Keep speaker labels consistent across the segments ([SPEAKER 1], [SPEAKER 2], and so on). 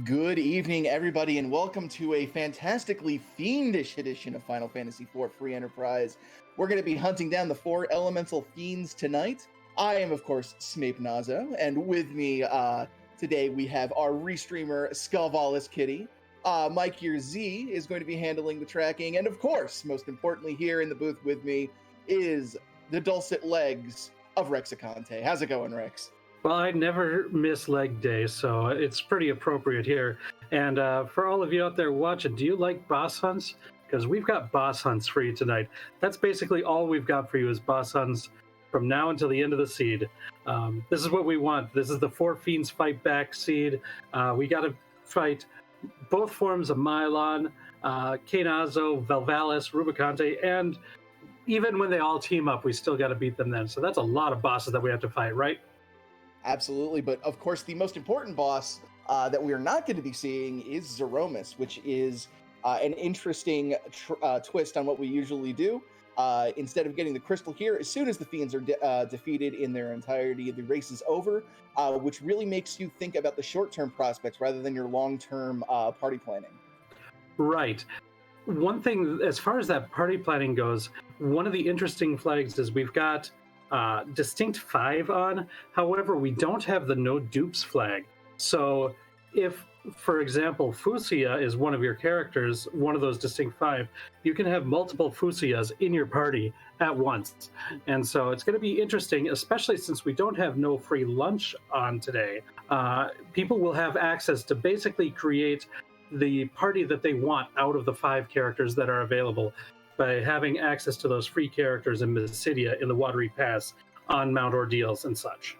[SPEAKER 1] Good evening, everybody, and welcome to a fantastically fiendish edition of Final Fantasy IV Free Enterprise. We're going to be hunting down the four elemental fiends tonight. I am, of course, Smape Nazo, and with me today we have our restreamer, Skullvalis Kitty. Mike Gear Z is going to be handling the tracking, and of course, most importantly, here in the booth with me is the dulcet legs of Rexicante. How's it going, Rex?
[SPEAKER 2] Well, I never miss leg day, so it's pretty appropriate here. And for all of you out there watching, do you like boss hunts? Because we've got boss hunts for you tonight. That's basically all we've got for you is boss hunts from now until the end of the seed. This is what we want. This is the Four Fiends Fight Back seed. We got to fight both forms of Mylon, Kainazo, Velvalis, Rubicante, and even when they all team up, we still got to beat them then. So that's a lot of bosses that we have to fight, right?
[SPEAKER 1] Absolutely, but of course the most important boss that we are not going to be seeing is Zeromus, which is an interesting twist on what we usually do. Instead of getting the crystal here, as soon as the fiends are defeated in their entirety, the race is over, which really makes you think about the short-term prospects rather than your long-term party planning.
[SPEAKER 2] Right. One thing, as far as that party planning goes, one of the interesting flags is we've got distinct 5 on. However, we don't have the no dupes flag. So if, for example, Fusia is one of your characters, one of those distinct 5, you can have multiple Fusias in your party at once. And so it's going to be interesting, especially since we don't have no free lunch on today. People will have access to basically create the party that they want out of the 5 characters that are available, by having access to those free characters in Mysidia in the Watery Pass on Mount Ordeals and such.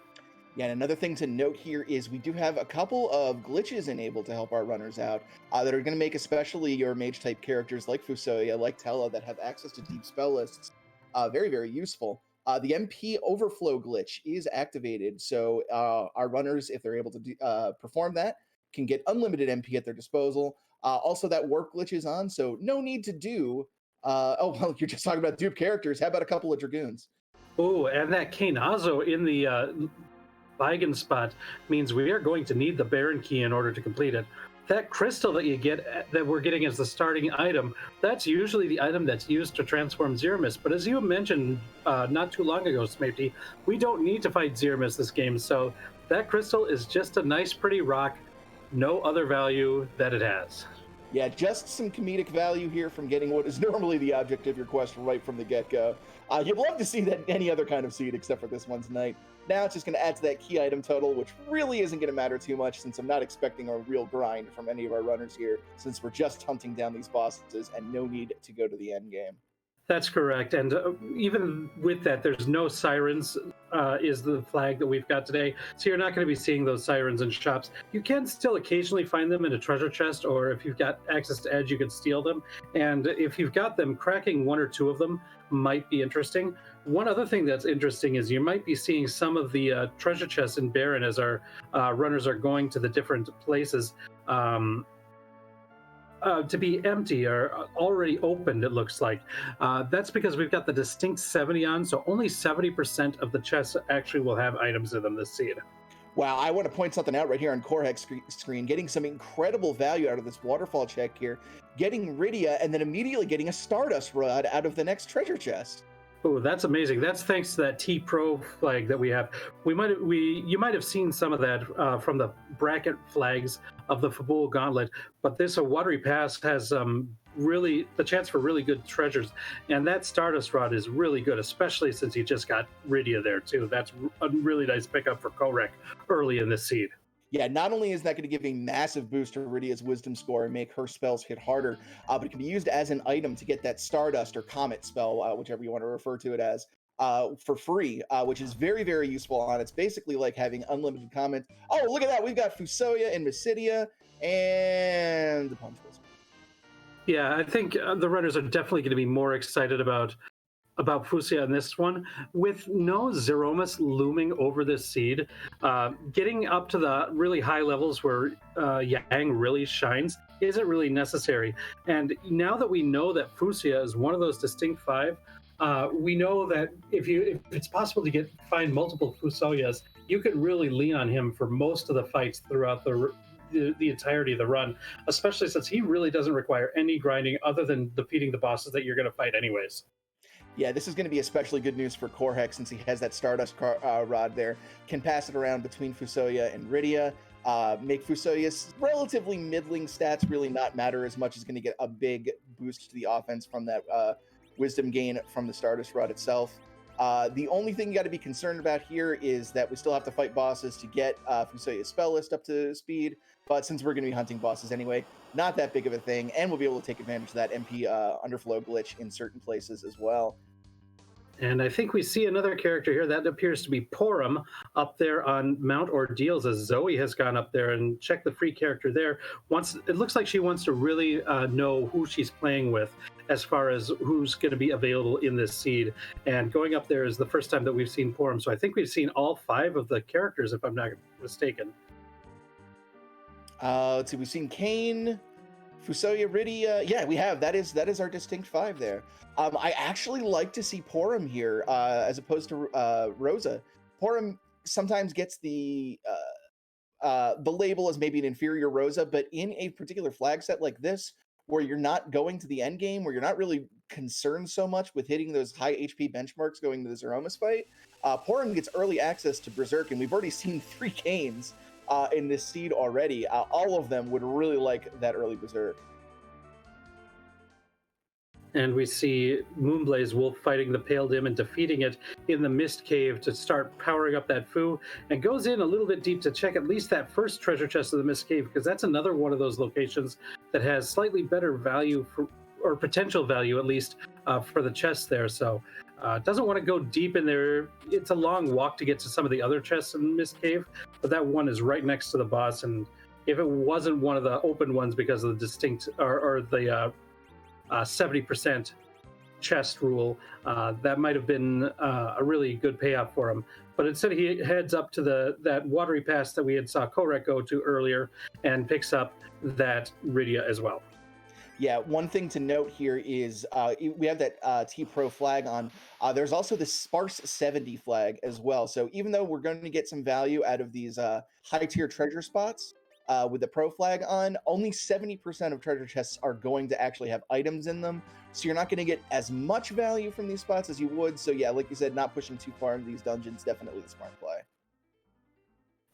[SPEAKER 1] Yeah, and another thing to note here is we do have a couple of glitches enabled to help our runners out that are going to make especially your mage-type characters like Fusoya, like Tella, that have access to deep spell lists very, very useful. The MP overflow glitch is activated, so our runners, if they're able to perform that, can get unlimited MP at their disposal. Also, that warp glitch is on, so no need to do well, you're just talking about dupe characters. How about a couple of Dragoons?
[SPEAKER 2] Oh, and that Kainazo in the Vigan spot means we are going to need the Baron Key in order to complete it. That crystal that you get, that we're getting as the starting item, that's usually the item that's used to transform Zeromus. But as you mentioned not too long ago, Smarty, we don't need to fight Zeromus this game. So that crystal is just a nice, pretty rock. No other value that it has.
[SPEAKER 1] Yeah, just some comedic value here from getting what is normally the object of your quest right from the get-go. You'd love to see that any other kind of seed except for this one tonight. Now it's just going to add to that key item total, which really isn't going to matter too much since I'm not expecting a real grind from any of our runners here, since we're just hunting down these bosses and no need to go to the end game.
[SPEAKER 2] That's correct. And even with that, there's no sirens is the flag that we've got today. So you're not going to be seeing those sirens in shops. You can still occasionally find them in a treasure chest, or if you've got access to Edge, you can steal them. And if you've got them, cracking 1 or 2 of them might be interesting. One other thing that's interesting is you might be seeing some of the treasure chests in Baron as our runners are going to the different places. To be empty or already opened, it looks like. That's because we've got the distinct 70 on, so only 70% of the chests actually will have items in them this seed.
[SPEAKER 1] Wow, I want to point something out right here on Korhek's screen, getting some incredible value out of this waterfall check here, getting Rydia, and then immediately getting a Stardust Rod out of the next treasure chest.
[SPEAKER 2] Oh, that's amazing. That's thanks to that T-Pro flag that we have. You might have seen some of that from the bracket flags of the Fabul Gauntlet, but this Watery Pass has really the chance for really good treasures, and that Stardust Rod is really good, especially since you just got Rydia there too. That's a really nice pickup for Korhek early in this seed.
[SPEAKER 1] Yeah, not only is that going to give a massive boost to Rydia's wisdom score and make her spells hit harder, but it can be used as an item to get that Stardust or Comet spell, whichever you want to refer to it as, for free, which is very, very useful on. It's basically like having unlimited comment. Oh, look at that. We've got Fusoya and Mysidia and the Punch Whisper.
[SPEAKER 2] Yeah, I think the runners are definitely going to be more excited about Fusia in this one, with no Zeromus looming over this seed. Getting up to the really high levels where Yang really shines isn't really necessary. And now that we know that Fusia is one of those distinct 5, we know that if it's possible to find multiple Fusoyas, you could really lean on him for most of the fights throughout the entirety of the run, especially since he really doesn't require any grinding other than defeating the bosses that you're going to fight anyways.
[SPEAKER 1] Yeah, this is going to be especially good news for Korhek since he has that Stardust rod there. Can pass it around between Fusoya and Rydia. Make Fusoya's relatively middling stats really not matter as much as going to get a big boost to the offense from that wisdom gain from the Stardust rod itself. The only thing you got to be concerned about here is that we still have to fight bosses to get Fusoya's spell list up to speed. But since we're going to be hunting bosses anyway, not that big of a thing, and we'll be able to take advantage of that MP underflow glitch in certain places as well.
[SPEAKER 2] And I think we see another character here that appears to be Porum up there on Mount Ordeals, as Zoe has gone up there and checked the free character there. It looks like she wants to really know who she's playing with as far as who's going to be available in this seed. And going up there is the first time that we've seen Porum. So I think we've seen all 5 of the characters, if I'm not mistaken.
[SPEAKER 1] Let's see, we've seen Kain, Fusoya, Rydia. Yeah, we have. That is our distinct 5 there. I actually like to see Porum here as opposed to Rosa. Porum sometimes gets the label as maybe an inferior Rosa, but in a particular flag set like this, where you're not going to the end game, where you're not really concerned so much with hitting those high HP benchmarks going to the Zeromus fight, Porum gets early access to Berserk, and we've already seen 3 Kains in this seed already. All of them would really like that early Berserk.
[SPEAKER 2] And we see Moonblaze Wolf fighting the Pale Dim and defeating it in the Mist Cave to start powering up that Fu, and goes in a little bit deep to check at least that first treasure chest of the Mist Cave, because that's another one of those locations that has slightly better value or potential value at least for the chests there. So doesn't want to go deep in there. It's a long walk to get to some of the other chests in the Mist Cave, but that one is right next to the boss, and if it wasn't one of the open ones because of the distinct or the 70% chest rule, that might have been a really good payoff for him. But instead he heads up to that watery pass that we had saw Korek go to earlier and picks up that Rydia as well.
[SPEAKER 1] Yeah, one thing to note here is we have that T-Pro flag on. There's also the Sparse 70 flag as well. So even though we're going to get some value out of these high-tier treasure spots, with the Pro flag on, only 70% of treasure chests are going to actually have items in them. So you're not going to get as much value from these spots as you would. So yeah, like you said, not pushing too far into these dungeons, definitely the smart play.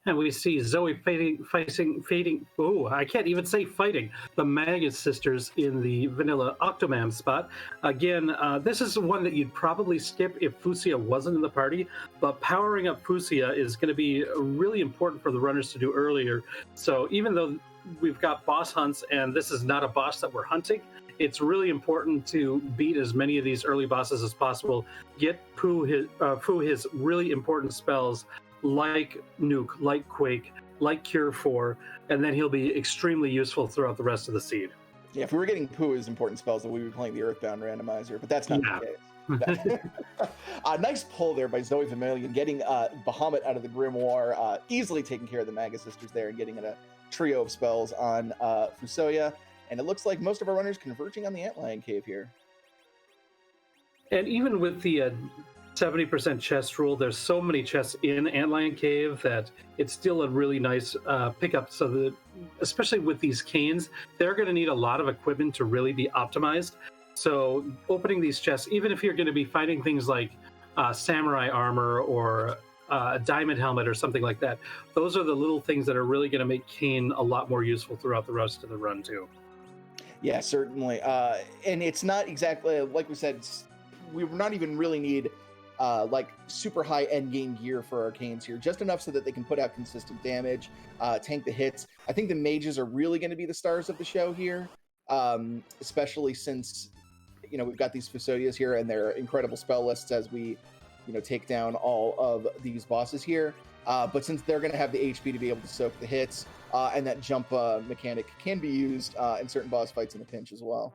[SPEAKER 2] And we see Zoe fighting. Oh, I can't even say fighting. The Magus sisters in the vanilla Octomam spot. Again, this is one that you'd probably skip if Fusia wasn't in the party, but powering up Fusia is going to be really important for the runners to do earlier. So even though we've got boss hunts and this is not a boss that we're hunting, it's really important to beat as many of these early bosses as possible. Get Fu his really important spells, like Nuke, like Quake, like Cure 4, and then he'll be extremely useful throughout the rest of the seed.
[SPEAKER 1] Yeah, if we were getting Pooh's important spells, then we would be playing the Earthbound randomizer, but that's not the case. Nice pull there by Zoe Vermilion, getting Bahamut out of the Grimoire, easily taking care of the Maga sisters there and getting a trio of spells on Fusoya. And it looks like most of our runners converging on the Antlion Cave here.
[SPEAKER 2] And even with the 70% chest rule, there's so many chests in Antlion Cave that it's still a really nice pickup. So that, especially with these Kains, they're going to need a lot of equipment to really be optimized. So opening these chests, even if you're going to be fighting things like samurai armor or a diamond helmet or something like that, those are the little things that are really going to make Kain a lot more useful throughout the rest of the run too.
[SPEAKER 1] Yeah, certainly. And it's not exactly, like we said, we not even really need like super high end game gear for our Kains here, just enough so that they can put out consistent damage, tank the hits. I think the mages are really going to be the stars of the show here, especially since, you know, we've got these Fusoyas here and their incredible spell lists as we, you know, take down all of these bosses here. But since they're going to have the HP to be able to soak the hits, and that jump mechanic can be used in certain boss fights in a pinch as well.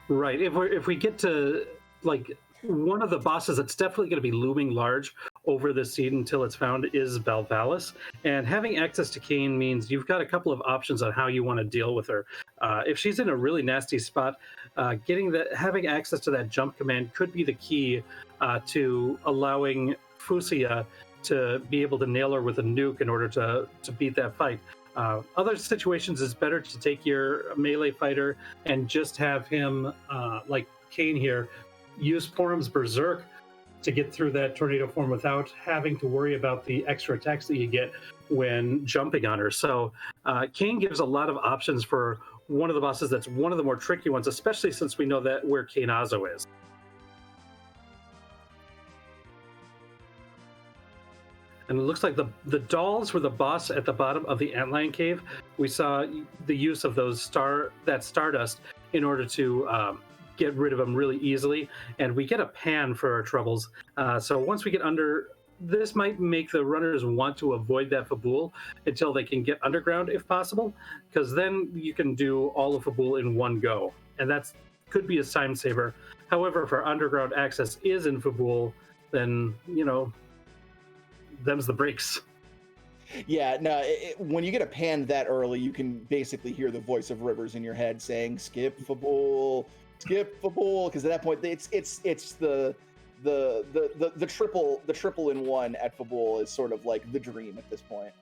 [SPEAKER 2] Right. If we get to like one of the bosses that's definitely going to be looming large over the seed until it's found is Balvalis, and having access to Kain means you've got a couple of options on how you want to deal with her. If she's in a really nasty spot, having access to that jump command could be the key to allowing Fusia to be able to nail her with a nuke in order to beat that fight. Other situations, it's better to take your melee fighter and just have him, like Kane here, use Forum's Berserk to get through that tornado form without having to worry about the extra attacks that you get when jumping on her. So Kane gives a lot of options for one of the bosses that's one of the more tricky ones, especially since we know that where Kainazo is. And it looks like the dolls were the boss at the bottom of the Antlion Cave. We saw the use of those stardust in order to get rid of them really easily, and we get a pan for our troubles. So once we get under, this might make the runners want to avoid that Fabul until they can get underground if possible, because then you can do all of Fabul in one go, and that could be a time saver. However, if our underground access is in Fabul, then, you know, them's the breaks.
[SPEAKER 1] Yeah, no, when you get a pan that early, you can basically hear the voice of Rivers in your head saying, skip Fabul, because at that point it's the triple in one at Fabul is sort of like the dream at this point.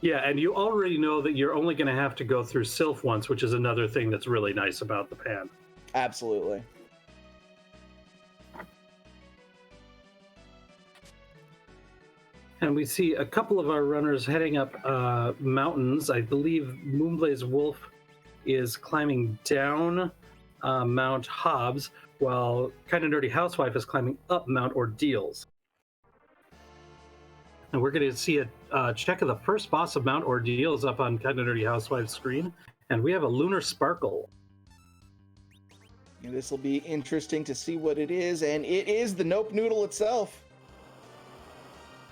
[SPEAKER 2] Yeah, and you already know that you're only going to have to go through Sylph once, which is another thing that's really nice about the pan.
[SPEAKER 1] Absolutely.
[SPEAKER 2] And we see a couple of our runners heading up mountains. I believe Moonblaze Wolf is climbing down Mount Hobbs, while Kinda Nerdy Housewife is climbing up Mount Ordeals. And we're going to see a check of the first boss of Mount Ordeals up on Kinda Nerdy Housewife's screen. And we have a Lunar Sparkle.
[SPEAKER 1] This will be interesting to see what it is, and it is the Nope Noodle itself.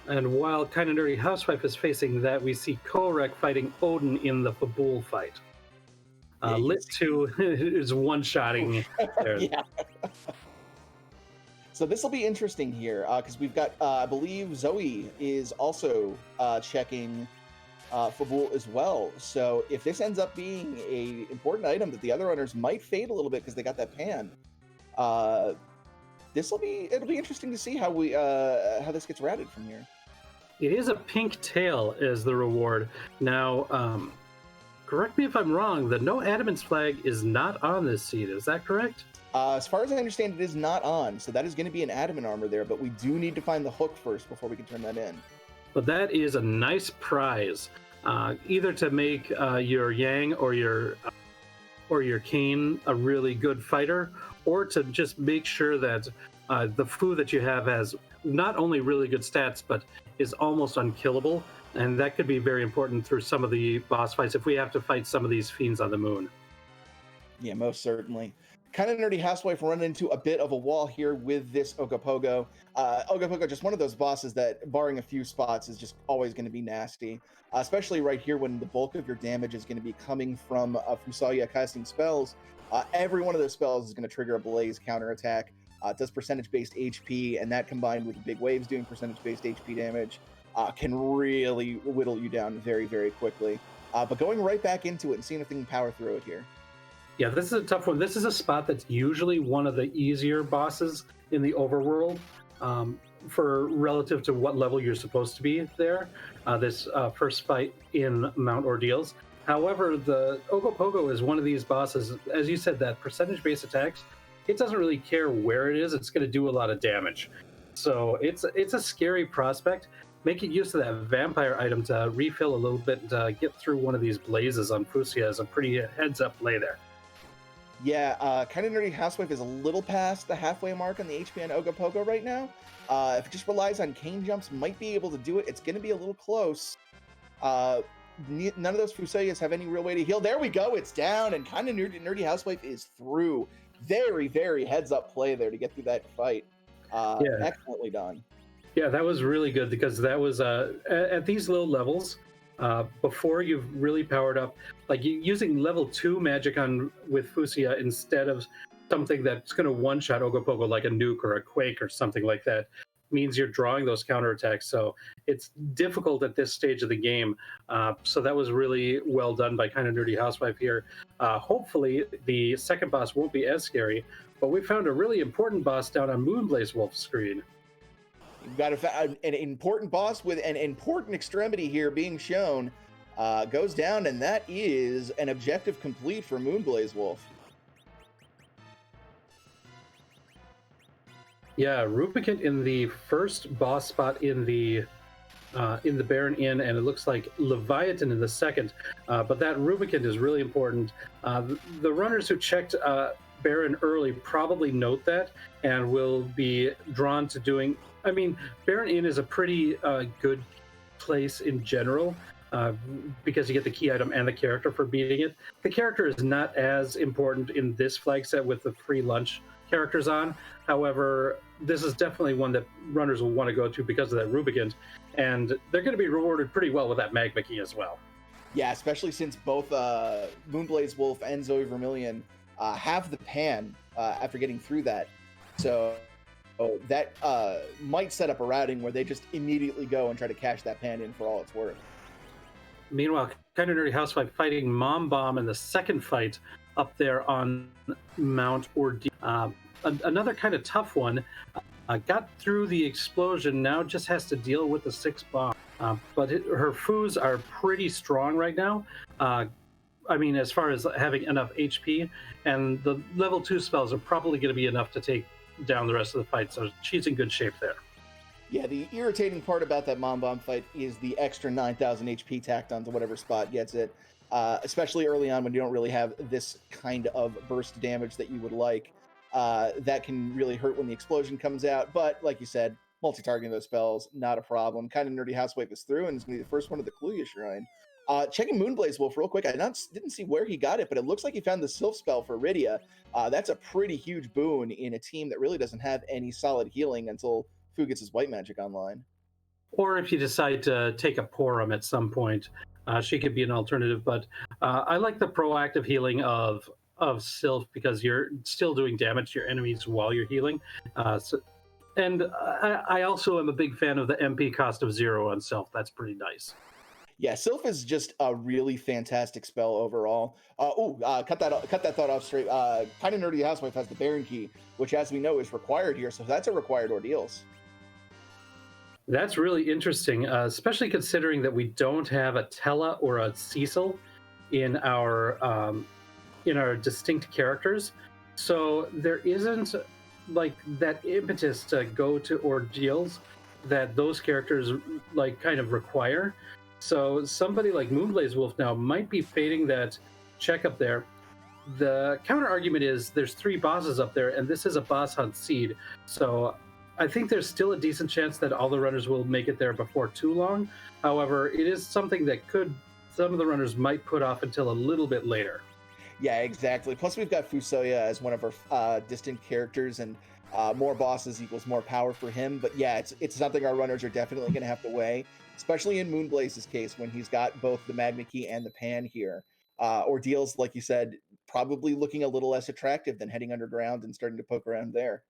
[SPEAKER 2] And while Kinda Nerdy Housewife is facing that, we see Korek fighting Odin in the Fabul fight. Lit 2 is one-shotting there.
[SPEAKER 1] Yeah. So this will be interesting here, because we've got, I believe Zoe is also checking Fabul as well. So if this ends up being a important item that the other runners might fade a little bit because they got that pan, it'll be interesting to see how this gets routed from here.
[SPEAKER 2] It is a pink tail as the reward. Now, correct me if I'm wrong, the No Adamant's flag is not on this seed. Is that correct?
[SPEAKER 1] As far as I understand, it is not on. So that is going to be an adamant armor there, but we do need to find the hook first before we can turn that in.
[SPEAKER 2] But that is a nice prize, either to make your Yang or your Kane a really good fighter, or to just make sure that the Fu that you have has not only really good stats, but is almost unkillable. And that could be very important through some of the boss fights if we have to fight some of these fiends on the moon.
[SPEAKER 1] Yeah, most certainly. Kinda Nerdy Housewife run into a bit of a wall here with this Ogopogo. Ogopogo, just one of those bosses that, barring a few spots, is just always going to be nasty. Especially right here when the bulk of your damage is going to be coming from Fusoya casting spells. Every one of those spells is going to trigger a Blaze counterattack. It does percentage-based HP, and that combined with the big waves doing percentage-based HP damage can really whittle you down very, very quickly. But going right back into it and seeing if they can power through it here.
[SPEAKER 2] Yeah, this is a tough one. This is a spot that's usually one of the easier bosses in the overworld for relative to what level you're supposed to be there. This first fight in Mount Ordeals. However, the Ogopogo is one of these bosses, as you said, that percentage-based attacks, it doesn't really care where it is. It's going to do a lot of damage. So it's a scary prospect. Making use of that vampire item to refill a little bit and get through one of these blazes on Fusia is a pretty heads-up play there.
[SPEAKER 1] Yeah, Kinda Nerdy Housewife is a little past the halfway mark on the HP on Ogopogo right now. If it just relies on cane jumps, might be able to do it. It's going to be a little close. None of those Fusayas have any real way to heal. There we go. It's down, and Kinda Nerdy Housewife is through. Very, very heads-up play there to get through that fight. Excellently done.
[SPEAKER 2] Yeah, that was really good because that was at these low levels, before you've really powered up, like using level 2 magic on with Fusia instead of something that's going to one-shot Ogopogo like a nuke or a quake or something like that means you're drawing those counterattacks. So it's difficult at this stage of the game. So that was really well done by Kinda Nerdy Housewife here. Hopefully the second boss won't be as scary, but we found a really important boss down on Moonblaze Wolf's screen.
[SPEAKER 1] You've got an important boss with an important extremity here being shown. goes down, and that is an objective complete for Moonblaze Wolf.
[SPEAKER 2] Yeah, Rubicant in the first boss spot in the Baron Inn, and it looks like Leviathan in the second. But that Rubicant is really important. The runners who checked Baron early probably note that and will be drawn to doing. I mean, Baron Inn is a pretty good place in general. Because you get the key item and the character for beating it. The character is not as important in this flag set with the free lunch characters on. However, this is definitely one that runners will want to go to because of that Rubicant, and they're going to be rewarded pretty well with that Magma Key as well.
[SPEAKER 1] Yeah, especially since both Moonblaze Wolf and Zoe Vermilion have the pan after getting through that. So that might set up a routing where they just immediately go and try to cash that pan in for all it's worth.
[SPEAKER 2] Meanwhile, Kinda Nerdy Housewife fighting Mom Bomb in the second fight up there on Mount Ordeal. Another kind of tough one. Got through the explosion, now just has to deal with the 6 bomb. But her foos are pretty strong right now. I mean, as far as having enough HP, and the level 2 spells are probably going to be enough to take down the rest of the fight, so she's in good shape there.
[SPEAKER 1] Yeah, the irritating part about that Mom Bomb fight is the extra 9,000 HP tacked onto whatever spot gets it, especially early on when you don't really have this kind of burst damage that you would like. That can really hurt when the explosion comes out, but like you said, multi-targeting those spells, not a problem. Kind of Nerdy Housewife is through, and it's going to be the first one of the Kluya Shrine. Checking Moonblaze Wolf real quick, I didn't see where he got it, but it looks like he found the Sylph spell for Rydia. That's a pretty huge boon in a team that really doesn't have any solid healing until Fu gets his white magic online.
[SPEAKER 2] Or if you decide to take a Porum at some point, she could be an alternative. But I like the proactive healing of Sylph because you're still doing damage to your enemies while you're healing. And I also am a big fan of the MP cost of 0 on Sylph. That's pretty nice.
[SPEAKER 1] Yeah, Sylph is just a really fantastic spell overall. Cut that thought off straight. Kind of Nerdy Housewife has the Baron Key, which, as we know, is required here. So that's a required Ordeals.
[SPEAKER 2] That's really interesting, especially considering that we don't have a Tella or a Cecil in our distinct characters. So there isn't like that impetus to go to Ordeals that those characters like kind of require. So somebody like Moonblaze Wolf now might be fading that check up there. The counter argument is there's 3 bosses up there, and this is a boss hunt seed. So I think there's still a decent chance that all the runners will make it there before too long. However, it is something that some of the runners might put off until a little bit later.
[SPEAKER 1] Yeah, exactly. Plus, we've got Fusoya as one of our distinct characters, and more bosses equals more power for him. But yeah, it's something our runners are definitely going to have to weigh, especially in Moonblaze's case when he's got both the Magma Key and the Pan here. Ordeals, like you said, probably looking a little less attractive than heading underground and starting to poke around there.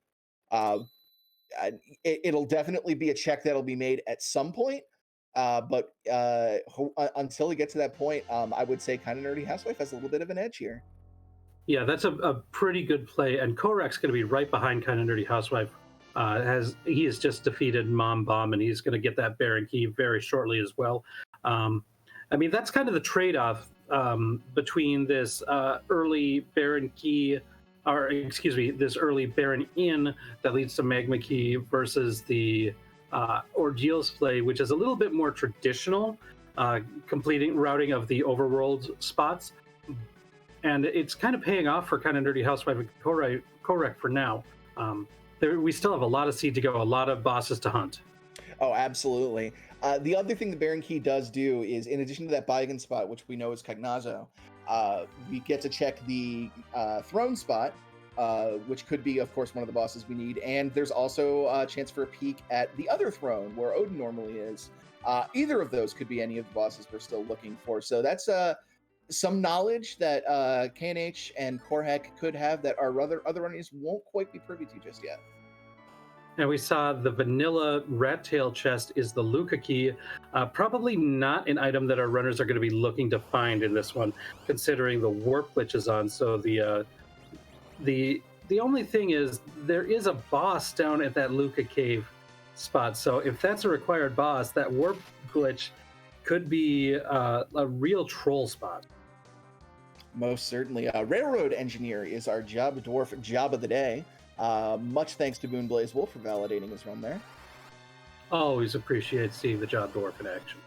[SPEAKER 1] It'll definitely be a check that'll be made at some point, but until we get to that point, I would say Kind of Nerdy Housewife has a little bit of an edge here.
[SPEAKER 2] Yeah, that's a pretty good play, and Korak's going to be right behind Kind of Nerdy Housewife. He has just defeated Mom Bomb, and he's going to get that Baron Key very shortly as well. I mean, that's kind of the trade-off between this early Baron Key, or excuse me, this early Baron Inn that leads to Magma Key versus the Ordeals play, which is a little bit more traditional, completing routing of the overworld spots. And it's kind of paying off for Kind of Nerdy Housewife and Korak for now. We still have a lot of seed to go, a lot of bosses to hunt.
[SPEAKER 1] Oh, absolutely. The other thing the Baron Key does do is, in addition to that Baigan spot, which we know is Cagnazo, we get to check the throne spot, which could be, of course, one of the bosses we need. And there's also a chance for a peek at the other throne, where Odin normally is. Either of those could be any of the bosses we're still looking for. So that's some knowledge that KNH and Korhek could have that our other runners won't quite be privy to just yet.
[SPEAKER 2] And we saw the vanilla rat tail chest is the Luca key. Probably not an item that our runners are going to be looking to find in this one, considering the warp glitch is on. So the only thing is there is a boss down at that Luca cave spot. So if that's a required boss, that warp glitch could be a real troll spot.
[SPEAKER 1] Most certainly. Railroad Engineer is our Job Dwarf job of the day. Much thanks to Moonblaze Wolf for validating his run there.
[SPEAKER 2] Always appreciate seeing the Job Dwarf in action.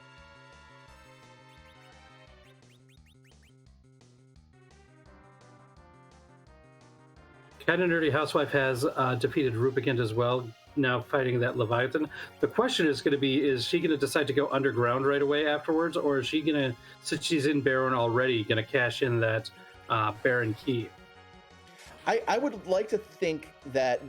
[SPEAKER 2] Kind of Nerdy Housewife has defeated Rupikant as well, now fighting that Leviathan. The question is going to be, is she going to decide to go underground right away afterwards, or is she going to, since she's in Baron already, going to cash in that Baron key?
[SPEAKER 1] I would like to think that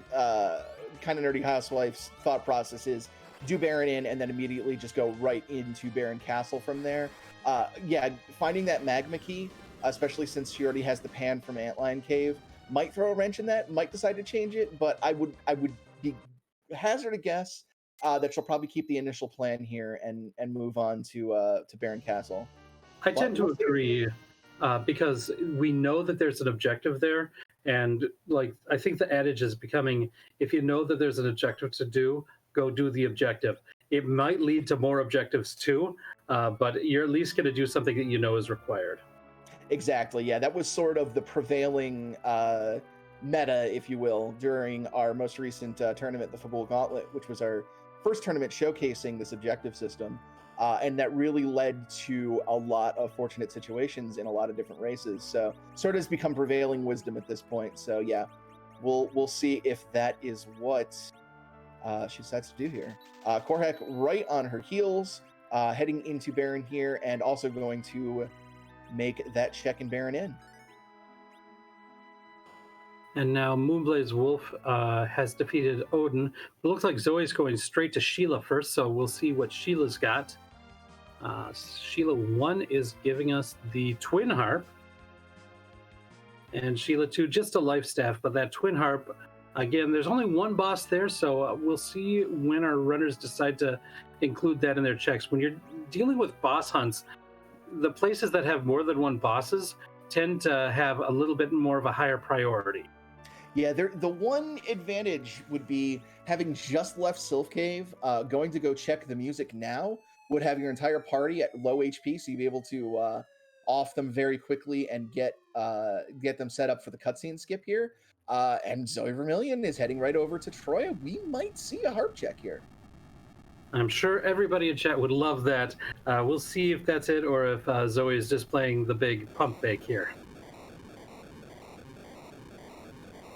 [SPEAKER 1] Kind of Nerdy Housewife's thought process is do Baron in and then immediately just go right into Baron Castle from there. Yeah, finding that magma key, especially since she already has the pan from Antlion Cave, might throw a wrench in that, might decide to change it, but I would be hazard a guess that she'll probably keep the initial plan here and move on to Baron Castle.
[SPEAKER 2] I tend to
[SPEAKER 1] We'll see.
[SPEAKER 2] agree because we know that there's an objective there, and like I think the adage is becoming: if you know that there's an objective to do, go do the objective. It might lead to more objectives too, but you're at least going to do something that you know is required.
[SPEAKER 1] Exactly. Yeah, that was sort of the prevailing meta, if you will, during our most recent tournament, the Fabul Gauntlet, which was our first tournament showcasing this objective system. And that really led to a lot of fortunate situations in a lot of different races. So sort of has become prevailing wisdom at this point. So yeah, we'll see if that is what she decides to do here. Korhek right on her heels, heading into Baron here, and also going to make that check and Baron in.
[SPEAKER 2] And now Moonblaze Wolf has defeated Odin. It looks like Zoe's going straight to Sheila first, so we'll see what Sheila's got. Sheila 1 is giving us the Twin Harp. And Sheila 2, just a life staff, but that Twin Harp, again, there's only one boss there, so we'll see when our runners decide to include that in their checks. When you're dealing with boss hunts, the places that have more than one bosses tend to have a little bit more of a higher priority.
[SPEAKER 1] Yeah, the one advantage would be having just left Sylph Cave, going to go check the music now would have your entire party at low HP, so you'd be able to off them very quickly and get them set up for the cutscene skip here. And Zoe Vermilion is heading right over to Troya. We might see a harp check here.
[SPEAKER 2] I'm sure everybody in chat would love that. We'll see if that's it or if Zoe is just playing the big pump fake here.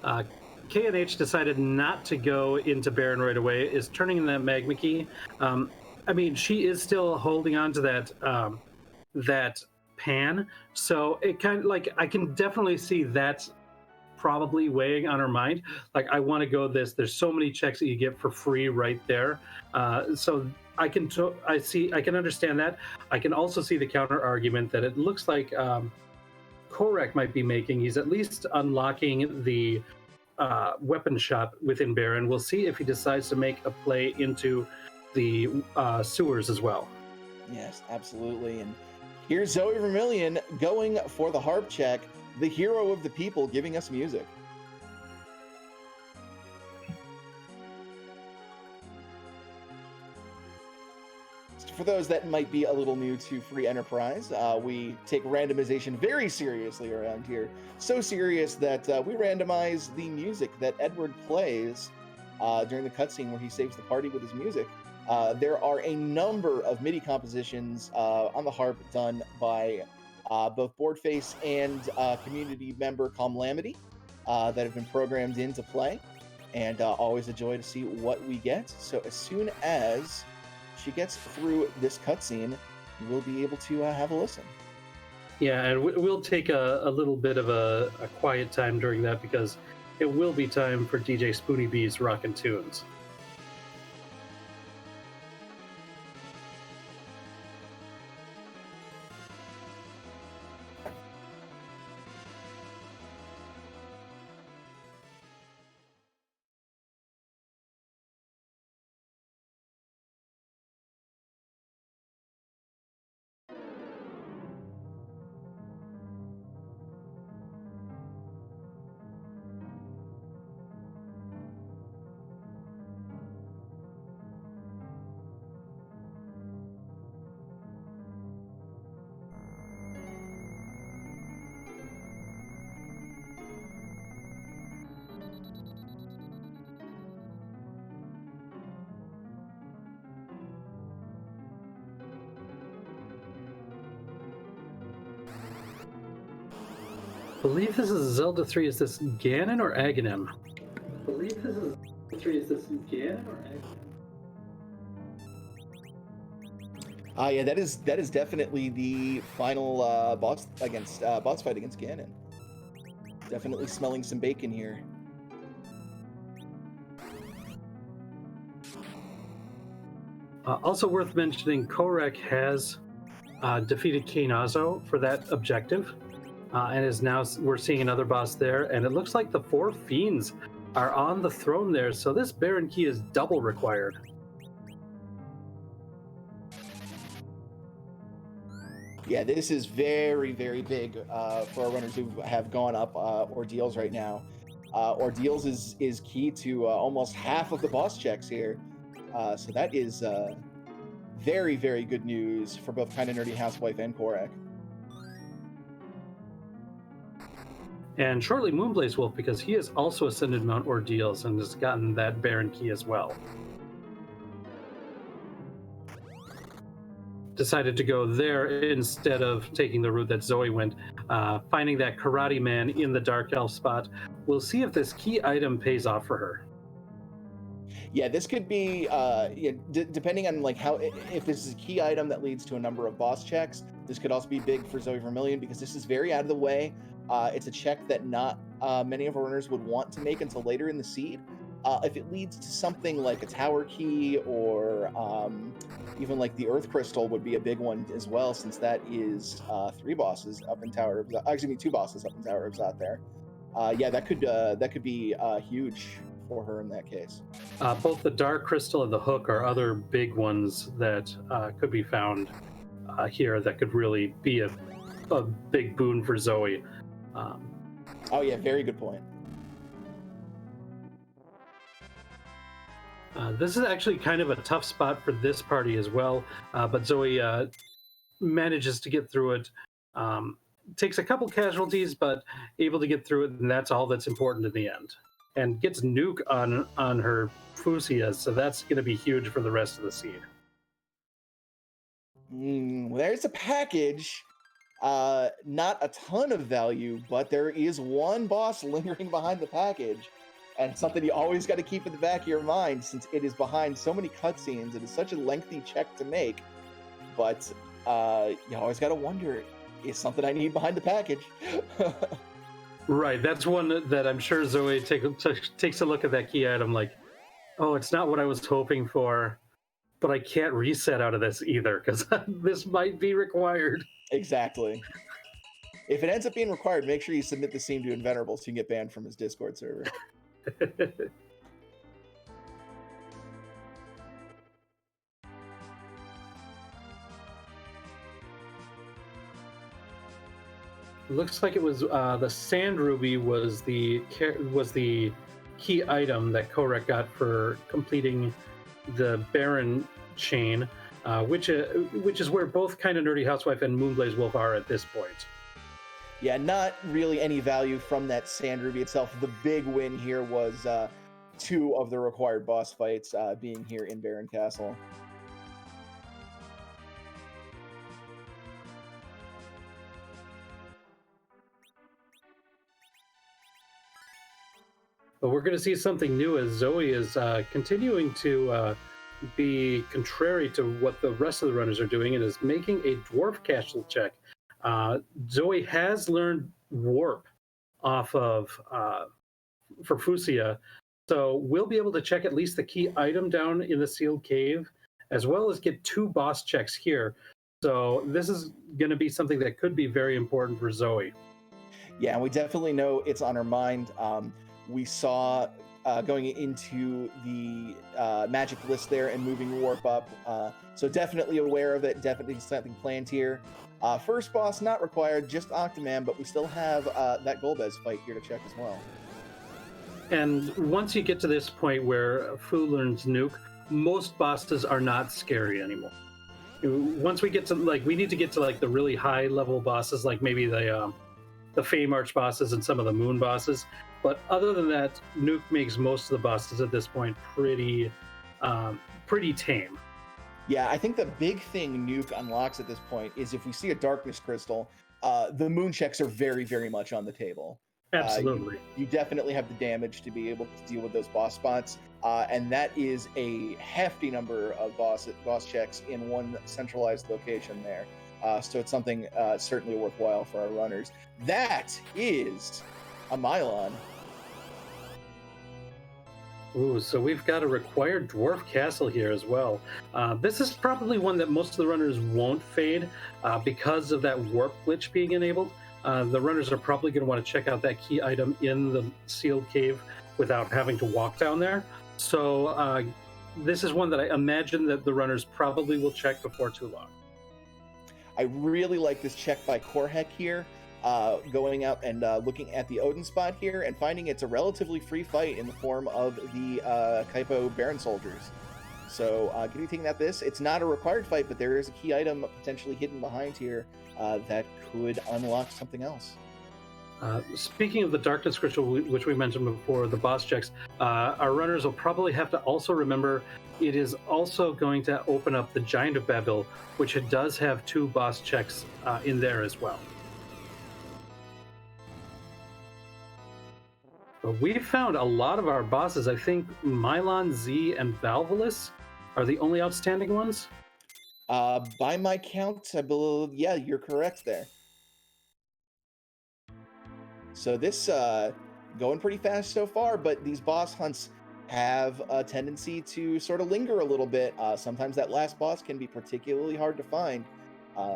[SPEAKER 2] KNH decided not to go into Baron right away, is turning in that magma key. I mean, she is still holding on to that pan, so it kind of like I can definitely see that's probably weighing on her mind. Like, I want to go this. There's so many checks that you get for free right there. So I can understand that. I can also see the counter argument that it looks like Korek might be making. He's at least unlocking the weapon shop within Baron. We'll see if he decides to make a play into the sewers as well.
[SPEAKER 1] Yes, absolutely. And here's Zoe Vermilion going for the harp check, the hero of the people, giving us music. For those that might be a little new to Free Enterprise, we take randomization very seriously around here. So serious that we randomize the music that Edward plays during the cutscene where he saves the party with his music. There are a number of MIDI compositions on the harp done by both Boardface and community member Comlamity that have been programmed into play, and always a joy to see what we get. So as soon as she gets through this cutscene, we'll be able to have a listen.
[SPEAKER 2] Yeah, and we'll take a little bit of a quiet time during that because it will be time for DJ Spoony B's Rockin' Tunes. believe this is Zelda 3. Is this Ganon or Aghanim? I believe this is Zelda 3. Is this Ganon or Aghanim?
[SPEAKER 1] Yeah, that is definitely the final boss fight against Ganon. Definitely smelling some bacon here.
[SPEAKER 2] Also worth mentioning, Korek has defeated Kainazo for that objective, and is now we're seeing another boss there, and it looks like the 4 Fiends are on the throne there, so this Baron Key is double required.
[SPEAKER 1] Yeah, this is very, very big for our runners who have gone up ordeals right now. Ordeals is key to almost half of the boss checks here. So that is very, very good news for both Kinda Nerdy Housewife and Korek.
[SPEAKER 2] And shortly Moonblaze Wolf, because he has also ascended Mount Ordeals and has gotten that Baron Key as well. Decided to go there instead of taking the route that Zoe went, finding that Karate Man in the Dark Elf spot. We'll see if this key item pays off for her.
[SPEAKER 1] Yeah, this could be depending on like how if this is a key item that leads to a number of boss checks. This could also be big for Zoe Vermillion because this is very out of the way. It's a check that not many of our runners would want to make until later in the seed. If it leads to something like a tower key or even like the Earth Crystal would be a big one as well, since that is 3 bosses up in Tower of actually 2 bosses up in Tower of Zot there. Yeah, that could be huge for her in that case.
[SPEAKER 2] Both the Dark Crystal and the Hook are other big ones that could be found here that could really be a big boon for Zoe.
[SPEAKER 1] Oh yeah, very good point.
[SPEAKER 2] This is actually kind of a tough spot for this party as well, but Zoe manages to get through it. Takes a couple casualties, but able to get through it, and that's all that's important in the end. And gets Nuke on her Fusia, so that's going to be huge for the rest of the seed.
[SPEAKER 1] There's a package. Not a ton of value, but there is one boss lingering behind the package. And it's something you always got to keep in the back of your mind, since it is behind so many cutscenes. It is such a lengthy check to make. But you always got to wonder, is something I need behind the package?
[SPEAKER 2] Right, that's one that I'm sure Zoe takes a look at that key item like, oh, it's not what I was hoping for, but I can't reset out of this either, because this might be required.
[SPEAKER 1] Exactly. If it ends up being required, make sure you submit the scene to Invenerable so you can get banned from his Discord server.
[SPEAKER 2] Looks like it was the Sand Ruby was the key item that Korek got for completing the Baron chain, which is where both Kinda Nerdy Housewife and Moonblaze Wolf are at this point.
[SPEAKER 1] Yeah, not really any value from that Sand Ruby itself. The big win here was 2 of the required boss fights being here in Baron Castle.
[SPEAKER 2] But we're going to see something new as Zoe is continuing to be contrary to what the rest of the runners are doing and is making a Dwarf Castle check. Zoe has learned Warp off of for Fusia, so we'll be able to check at least the key item down in the sealed cave, as well as get 2 boss checks here. So this is going to be something that could be very important for Zoe.
[SPEAKER 1] Yeah, and we definitely know it's on her mind. We saw going into the magic list there and moving Warp up, so definitely aware of it, definitely something planned here. First boss not required, just Octoman, but we still have that Golbez fight here to check as well.
[SPEAKER 2] And once you get to this point where Fu learns Nuke, most bosses are not scary anymore. Once we get to we need to get to the really high level bosses, like maybe the Fey March bosses and some of the Moon bosses. But other than that, Nuke makes most of the bosses at this point pretty tame.
[SPEAKER 1] Yeah, I think the big thing Nuke unlocks at this point is if we see a Darkness Crystal, the moon checks are very, very much on the table.
[SPEAKER 2] Absolutely.
[SPEAKER 1] You definitely have the damage to be able to deal with those boss spots, and that is a hefty number of boss checks in one centralized location there. So it's something certainly worthwhile for our runners. That is a Mylon.
[SPEAKER 2] Ooh, so we've got a required dwarf castle here as well. This is probably one that most of the runners won't fade because of that warp glitch being enabled. The runners are probably going to want to check out that key item in the sealed cave without having to walk down there. So this is one that I imagine that the runners probably will check before too long.
[SPEAKER 1] I really like this check by Korhek here, going out and looking at the Odin spot here and finding it's a relatively free fight in the form of the Kaipo Baron soldiers. So going to be taking out this. It's not a required fight, but there is a key item potentially hidden behind here that could unlock something else.
[SPEAKER 2] Speaking of the Darkness Crystal, which we mentioned before, the boss checks, our runners will probably have to also remember it is also going to open up the Giant of Babel, which it does have 2 boss checks in there as well. But we've found a lot of our bosses. I think Mylon, Z, and Valvolus are the only outstanding ones.
[SPEAKER 1] By my count, I believe, yeah, you're correct there. So this going pretty fast so far, but these boss hunts have a tendency to sort of linger a little bit. Sometimes that last boss can be particularly hard to find.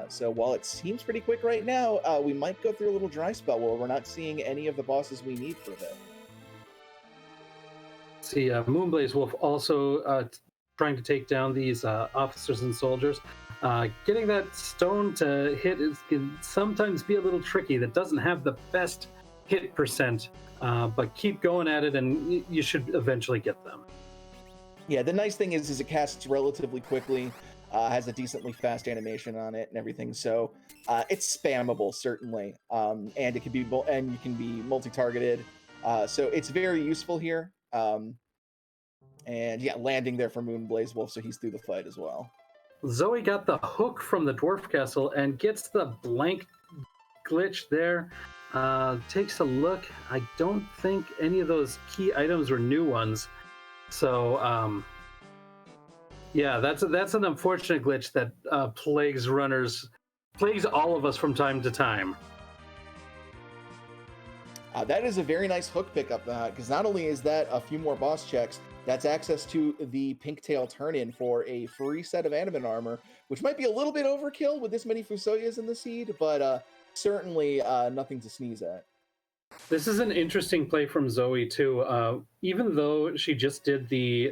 [SPEAKER 1] So while it seems pretty quick right now, we might go through a little dry spell where we're not seeing any of the bosses we need for a bit.
[SPEAKER 2] See, Moonblaze Wolf also trying to take down these officers and soldiers. Getting that stone to hit can sometimes be a little tricky. That doesn't have the best hit percent, but keep going at it and you should eventually get them.
[SPEAKER 1] Yeah, the nice thing is it casts relatively quickly, has a decently fast animation on it and everything, so it's spammable certainly, and it can be and you can be multi-targeted, so it's very useful here. And yeah, landing there for Moonblaze Wolf, so he's through the fight as well.
[SPEAKER 2] Zoe got the hook from the Dwarf Castle and gets the blank glitch there. Takes a look. I don't think any of those key items were new ones. So, yeah, that's an unfortunate glitch that plagues all of us from time to time.
[SPEAKER 1] That is a very nice hook pickup, because not only is that a few more boss checks, that's access to the Pinktail turn-in for a free set of Animate armor, which might be a little bit overkill with this many Fusoyas in the seed, but certainly nothing to sneeze at.
[SPEAKER 2] This is an interesting play from Zoe too. Even though she just did the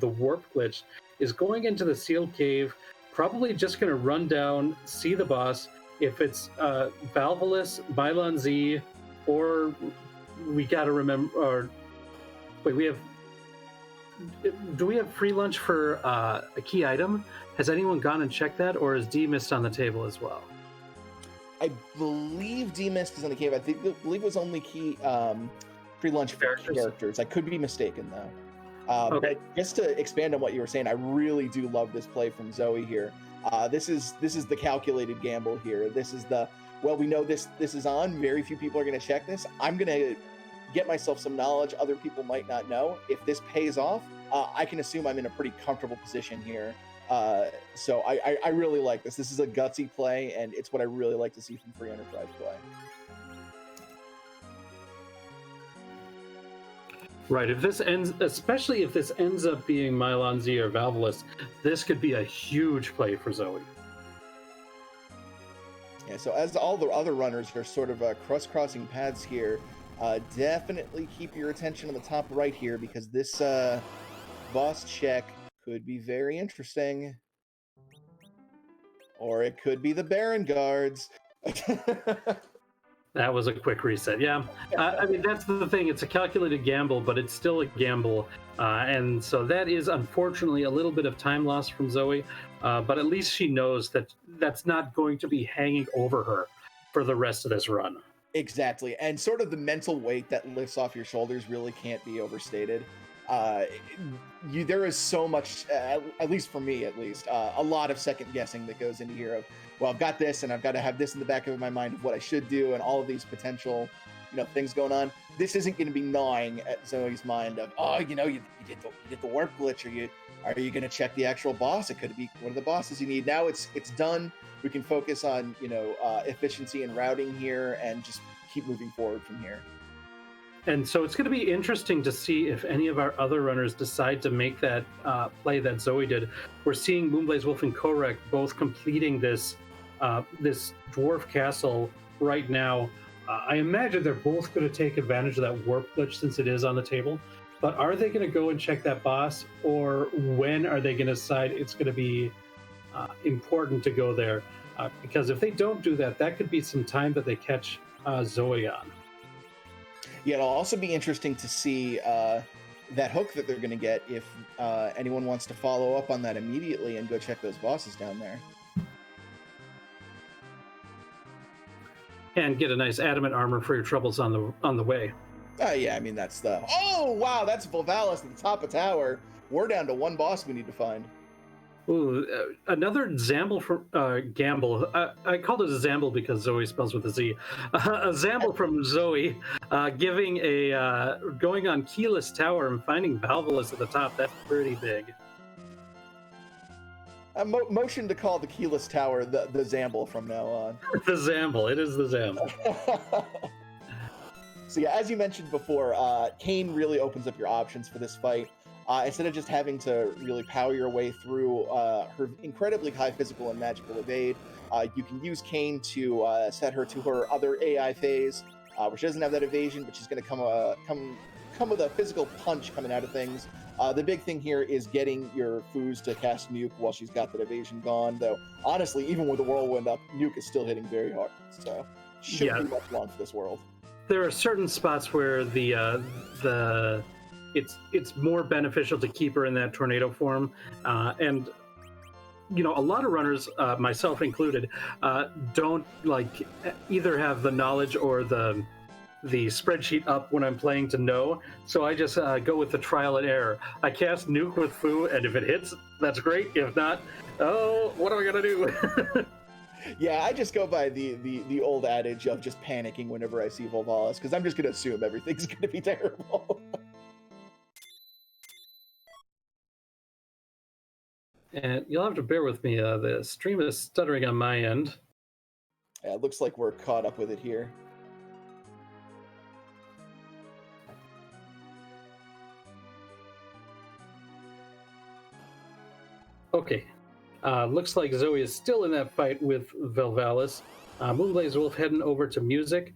[SPEAKER 2] warp glitch, is going into the sealed cave, probably just going to run down, see the boss. If it's Valvolus, Mylon Z, or we got to remember, or wait, do we have free lunch for a key item? Has anyone gone and checked that, or is D missed on the table as well?
[SPEAKER 1] I believe D-Mist is on the cave. I believe it was only key free lunch for characters. I could be mistaken though.
[SPEAKER 2] Okay.
[SPEAKER 1] But just to expand on what you were saying, I really do love this play from Zoe here. This is the calculated gamble here. This is we know this is on. Very few people are going to check this. I'm going to get myself some knowledge other people might not know. If this pays off, I can assume I'm in a pretty comfortable position here. So I really like this. This is a gutsy play, and it's what I really like to see from Free Enterprise play.
[SPEAKER 2] Right. Especially if this ends up being Mylon Z or Valvolus, this could be a huge play for Zoe.
[SPEAKER 1] Yeah. So as all the other runners are sort of crossing paths here, definitely keep your attention on the top right here, because this boss check could be very interesting. Or it could be the Baron guards.
[SPEAKER 2] That was a quick reset. Yeah. I mean, that's the thing. It's a calculated gamble, but it's still a gamble. And so that is unfortunately a little bit of time loss from Zoe. But at least she knows that that's not going to be hanging over her for the rest of this run.
[SPEAKER 1] Exactly. And sort of the mental weight that lifts off your shoulders really can't be overstated. uh, there is so much, at least for me, at least, a lot of second guessing that goes into here. Of, well, I've got this, and I've got to have this in the back of my mind of what I should do, and all of these potential, things going on. This isn't going to be gnawing at Zoe's mind of, oh, you did the warp glitch, are you going to check the actual boss? It could be one of the bosses you need. Now it's done. We can focus on efficiency and routing here, and just keep moving forward from here.
[SPEAKER 2] And so it's going to be interesting to see if any of our other runners decide to make that play that Zoe did. We're seeing Moonblaze Wolf and Korek both completing this dwarf castle right now. I imagine they're both going to take advantage of that warp glitch since it is on the table. But are they going to go and check that boss, or when are they going to decide it's going to be important to go there? Because if they don't do that, that could be some time that they catch Zoe on.
[SPEAKER 1] Yeah, it'll also be interesting to see that hook that they're going to get if anyone wants to follow up on that immediately and go check those bosses down there.
[SPEAKER 2] And get a nice adamant armor for your troubles on the way.
[SPEAKER 1] Yeah, I mean, that's the... Oh, wow, that's Volvalis at the top of tower. We're down to one boss we need to find.
[SPEAKER 2] Ooh, another Zamble from Gamble. I called it a Zamble because Zoe spells with a Z. A Zamble from Zoe, going on Keyless Tower and finding Valvalis at the top. That's pretty big.
[SPEAKER 1] Motion to call the Keyless Tower the Zamble from now on.
[SPEAKER 2] The Zamble. It is the Zamble.
[SPEAKER 1] So yeah, as you mentioned before, Kain really opens up your options for this fight. Instead of just having to really power your way through her incredibly high physical and magical evade, you can use Kain to set her to her other AI phase, where she doesn't have that evasion, but she's going to come with a physical punch coming out of things. The big thing here is getting your Foos to cast Nuke while she's got that evasion gone, though honestly, even with the Whirlwind up, Nuke is still hitting very hard, so shouldn't be much long for this world.
[SPEAKER 2] There are certain spots where it's more beneficial to keep her in that tornado form, and a lot of runners, myself included, don't either have the knowledge or the spreadsheet up when I'm playing to know, so I just go with the trial and error. I cast Nuke with Foo, and if it hits, that's great. If not, what am I gonna do?
[SPEAKER 1] Yeah, I just go by the old adage of just panicking whenever I see Volvalis, because I'm just gonna assume everything's gonna be terrible.
[SPEAKER 2] And you'll have to bear with me. The stream is stuttering on my end.
[SPEAKER 1] Yeah, it looks like we're caught up with it here.
[SPEAKER 2] Okay. Looks like Zoe is still in that fight with Velvalis. Moonblaze Wolf heading over to music.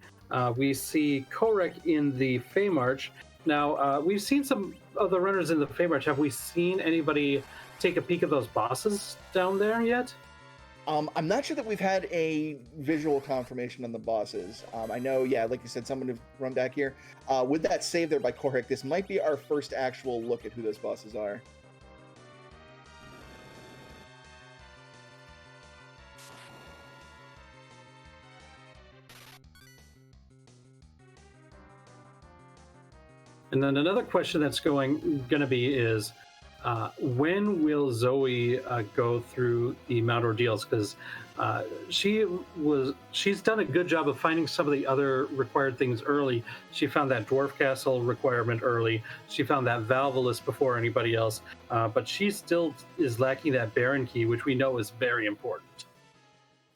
[SPEAKER 2] We see Korek in the Fey March. Now, we've seen some of the runners in the Fey March. Have we seen anybody take a peek at those bosses down there yet?
[SPEAKER 1] I'm not sure that we've had a visual confirmation on the bosses. I know, like you said, someone to run back here. With that save there by Korek, this might be our first actual look at who those bosses are.
[SPEAKER 2] And then another question that's going to be is, when will Zoe go through the Mount Ordeals? Because she's done a good job of finding some of the other required things early. She found that Dwarf Castle requirement early. She found that Valvalis before anybody else. But she still is lacking that Baron Key, which we know is very important.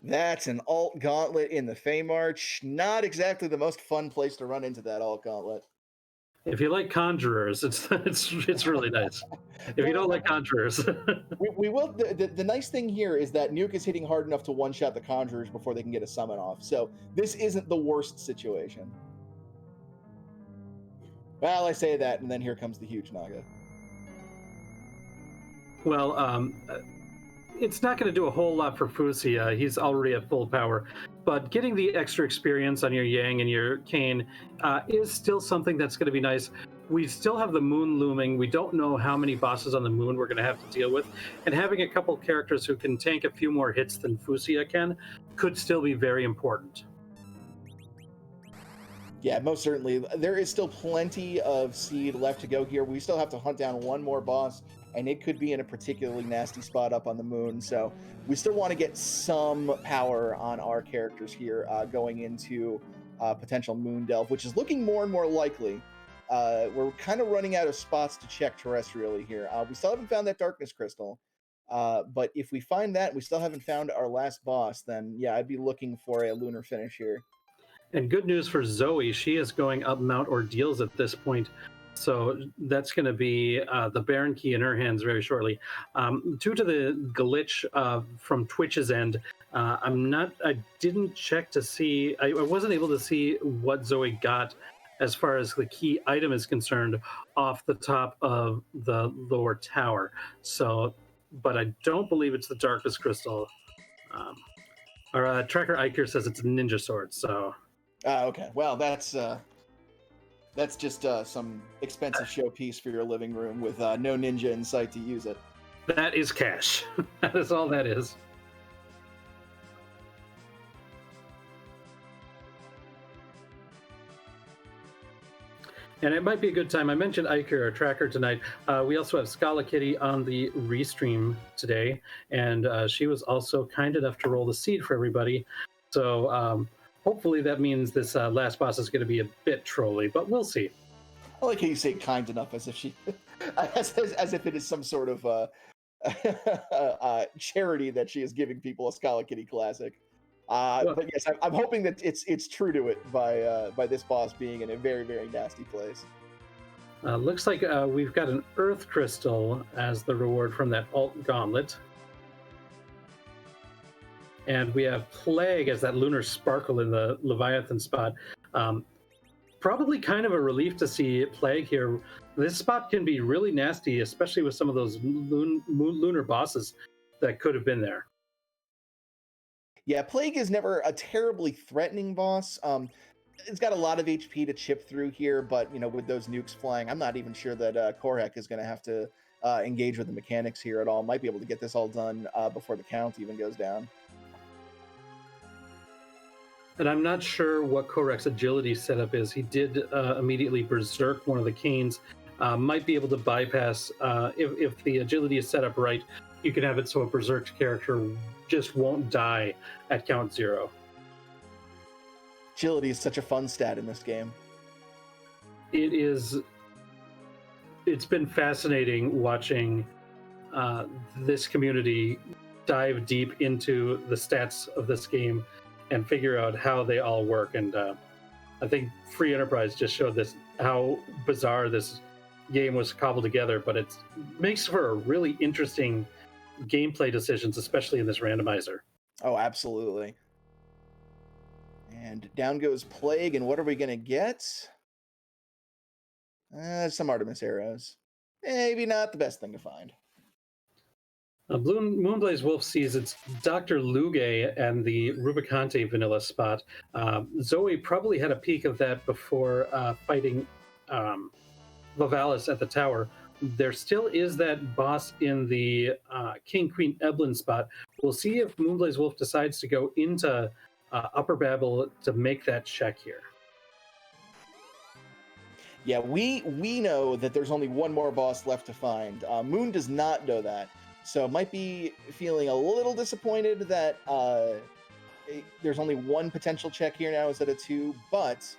[SPEAKER 1] That's an alt gauntlet in the Fey March. Not exactly the most fun place to run into that alt gauntlet.
[SPEAKER 2] If you like conjurers, it's really nice. If you don't like conjurers,
[SPEAKER 1] we will. The nice thing here is that Nuke is hitting hard enough to one-shot the conjurers before they can get a summon off. So this isn't the worst situation. Well, I say that, and then here comes the huge Naga.
[SPEAKER 2] Well, it's not going to do a whole lot for Fusi. He's already at full power. But getting the extra experience on your Yang and your Kain is still something that's going to be nice. We still have the moon looming. We don't know how many bosses on the moon we're going to have to deal with. And having a couple characters who can tank a few more hits than Fusia can could still be very important.
[SPEAKER 1] Yeah, most certainly. There is still plenty of seed left to go here. We still have to hunt down one more boss, and it could be in a particularly nasty spot up on the moon. So we still want to get some power on our characters here going into potential moon delve, which is looking more and more likely. We're kind of running out of spots to check terrestrially here. We still haven't found that darkness crystal. But if we find that, we still haven't found our last boss, then yeah, I'd be looking for a lunar finish here.
[SPEAKER 2] And good news for Zoe, she is going up Mount Ordeals at this point. So that's going to be the Baron key in her hands very shortly. Due to the glitch from Twitch's end, I didn't check to see, I wasn't able to see what Zoe got as far as the key item is concerned off the top of the lower tower. So, but I don't believe it's the Darkness Crystal. Our tracker Iker says it's a ninja sword, so...
[SPEAKER 1] Okay. Well, that's just some expensive showpiece for your living room with no ninja in sight to use it.
[SPEAKER 2] That is cash. That is all that is. And it might be a good time. I mentioned Iker, our tracker, tonight. We also have Scala Kitty on the restream today, and she was also kind enough to roll the seed for everybody. So hopefully that means this last boss is going to be a bit trolly, but we'll see.
[SPEAKER 1] I like how you say kind enough, as if she, as if it is some sort of charity that she is giving people a Scala Kitty classic. But yes, I'm hoping that it's true to it by this boss being in a very, very nasty place.
[SPEAKER 2] Looks like we've got an Earth Crystal as the reward from that Alt Gauntlet. And we have Plague as that Lunar Sparkle in the Leviathan spot. Probably kind of a relief to see Plague here. This spot can be really nasty, especially with some of those lunar bosses that could have been there.
[SPEAKER 1] Yeah, Plague is never a terribly threatening boss. It's got a lot of HP to chip through here, but with those nukes flying, I'm not even sure that Korek is going to have to engage with the mechanics here at all. Might be able to get this all done before the count even goes down.
[SPEAKER 2] And I'm not sure what Korek's agility setup is. He did immediately berserk one of the canes. Might be able to bypass, if the agility is set up right, you can have it so a berserked character just won't die at count 0.
[SPEAKER 1] Agility is such a fun stat in this game.
[SPEAKER 2] It is. It's been fascinating watching this community dive deep into the stats of this game and figure out how they all work. And I think Free Enterprise just showed this, how bizarre this game was cobbled together, but it makes for a really interesting gameplay decisions, especially in this randomizer.
[SPEAKER 1] Oh, absolutely. And down goes Plague, and what are we going to get? Some Artemis arrows. Maybe not the best thing to find.
[SPEAKER 2] Moonblaze Wolf sees it's Dr. Luge and the Rubicante vanilla spot. Zoe probably had a peek of that before fighting Vivalis at the tower. There still is that boss in the King Queen Eblin spot. We'll see if Moonblaze Wolf decides to go into Upper Babel to make that check here.
[SPEAKER 1] Yeah, we know that there's only one more boss left to find. Moon does not know that. So might be feeling a little disappointed that there's only one potential check here now instead of 2. But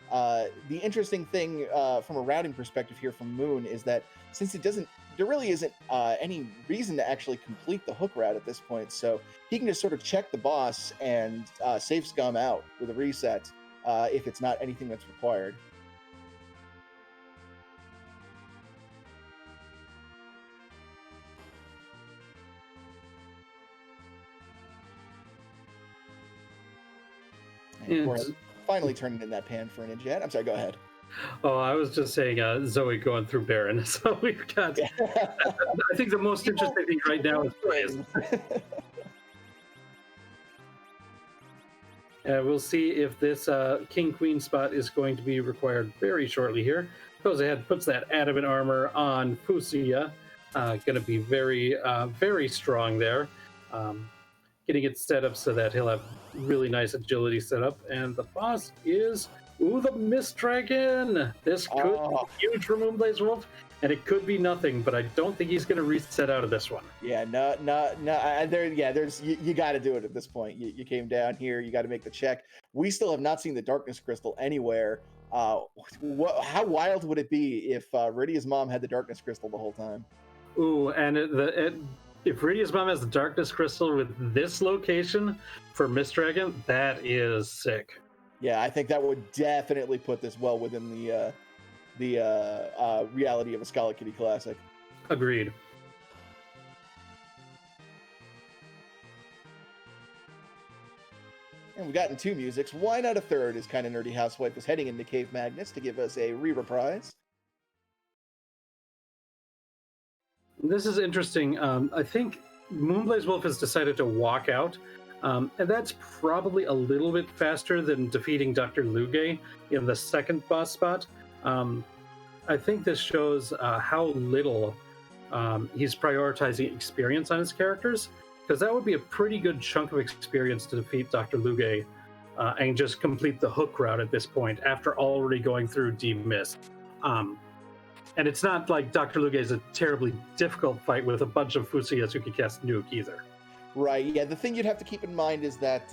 [SPEAKER 1] the interesting thing from a routing perspective here from Moon is that since there really isn't any reason to actually complete the hook route at this point. So he can just sort of check the boss and save Scum out with a reset if it's not anything that's required. And we're finally turning in that pan for an Ninja. I'm sorry, go ahead.
[SPEAKER 2] Oh, I was just saying Zoe going through Baron. So we've got, I think the most interesting thing right now is Blaze. We'll see if this King-Queen spot is going to be required very shortly here. Goes ahead, puts that adamant armor on Fusuya. Going to be very, very strong there. Getting it set up so that he'll have really nice agility set up. And the boss is Ooh, the Mist Dragon! This could be
[SPEAKER 1] Oh,
[SPEAKER 2] huge for Moonblaze Wolf, and it could be nothing, but I don't think he's going to reset out of this one.
[SPEAKER 1] yeah, no. There's you got to do it at this point. You came down here. You got to make the check. We still have not seen the Darkness Crystal anywhere. How wild would it be if Rydia's mom had the Darkness Crystal the whole time?
[SPEAKER 2] Ooh, and if Rydia's mom has the Darkness Crystal with this location for Mist Dragon, that is sick.
[SPEAKER 1] Yeah, I think that would definitely put this well within the reality of a Scala Kitty Classic.
[SPEAKER 2] Agreed.
[SPEAKER 1] And we've gotten two musics. Why not a third? Is Kind of Nerdy Housewife is heading into Cave Magnus to give us a re-reprise.
[SPEAKER 2] This is interesting. I think Moonblaze Wolf has decided to walk out, and that's probably a little bit faster than defeating Dr. Luge in the second boss spot. I think this shows how little he's prioritizing experience on his characters, because that would be a pretty good chunk of experience to defeat Dr. Luge and just complete the hook route at this point after already going through Deep Mist. And it's not like Dr. Luge is a terribly difficult fight with a bunch of Fusuyas who can cast Nuke either.
[SPEAKER 1] Right, yeah, the thing you'd have to keep in mind is that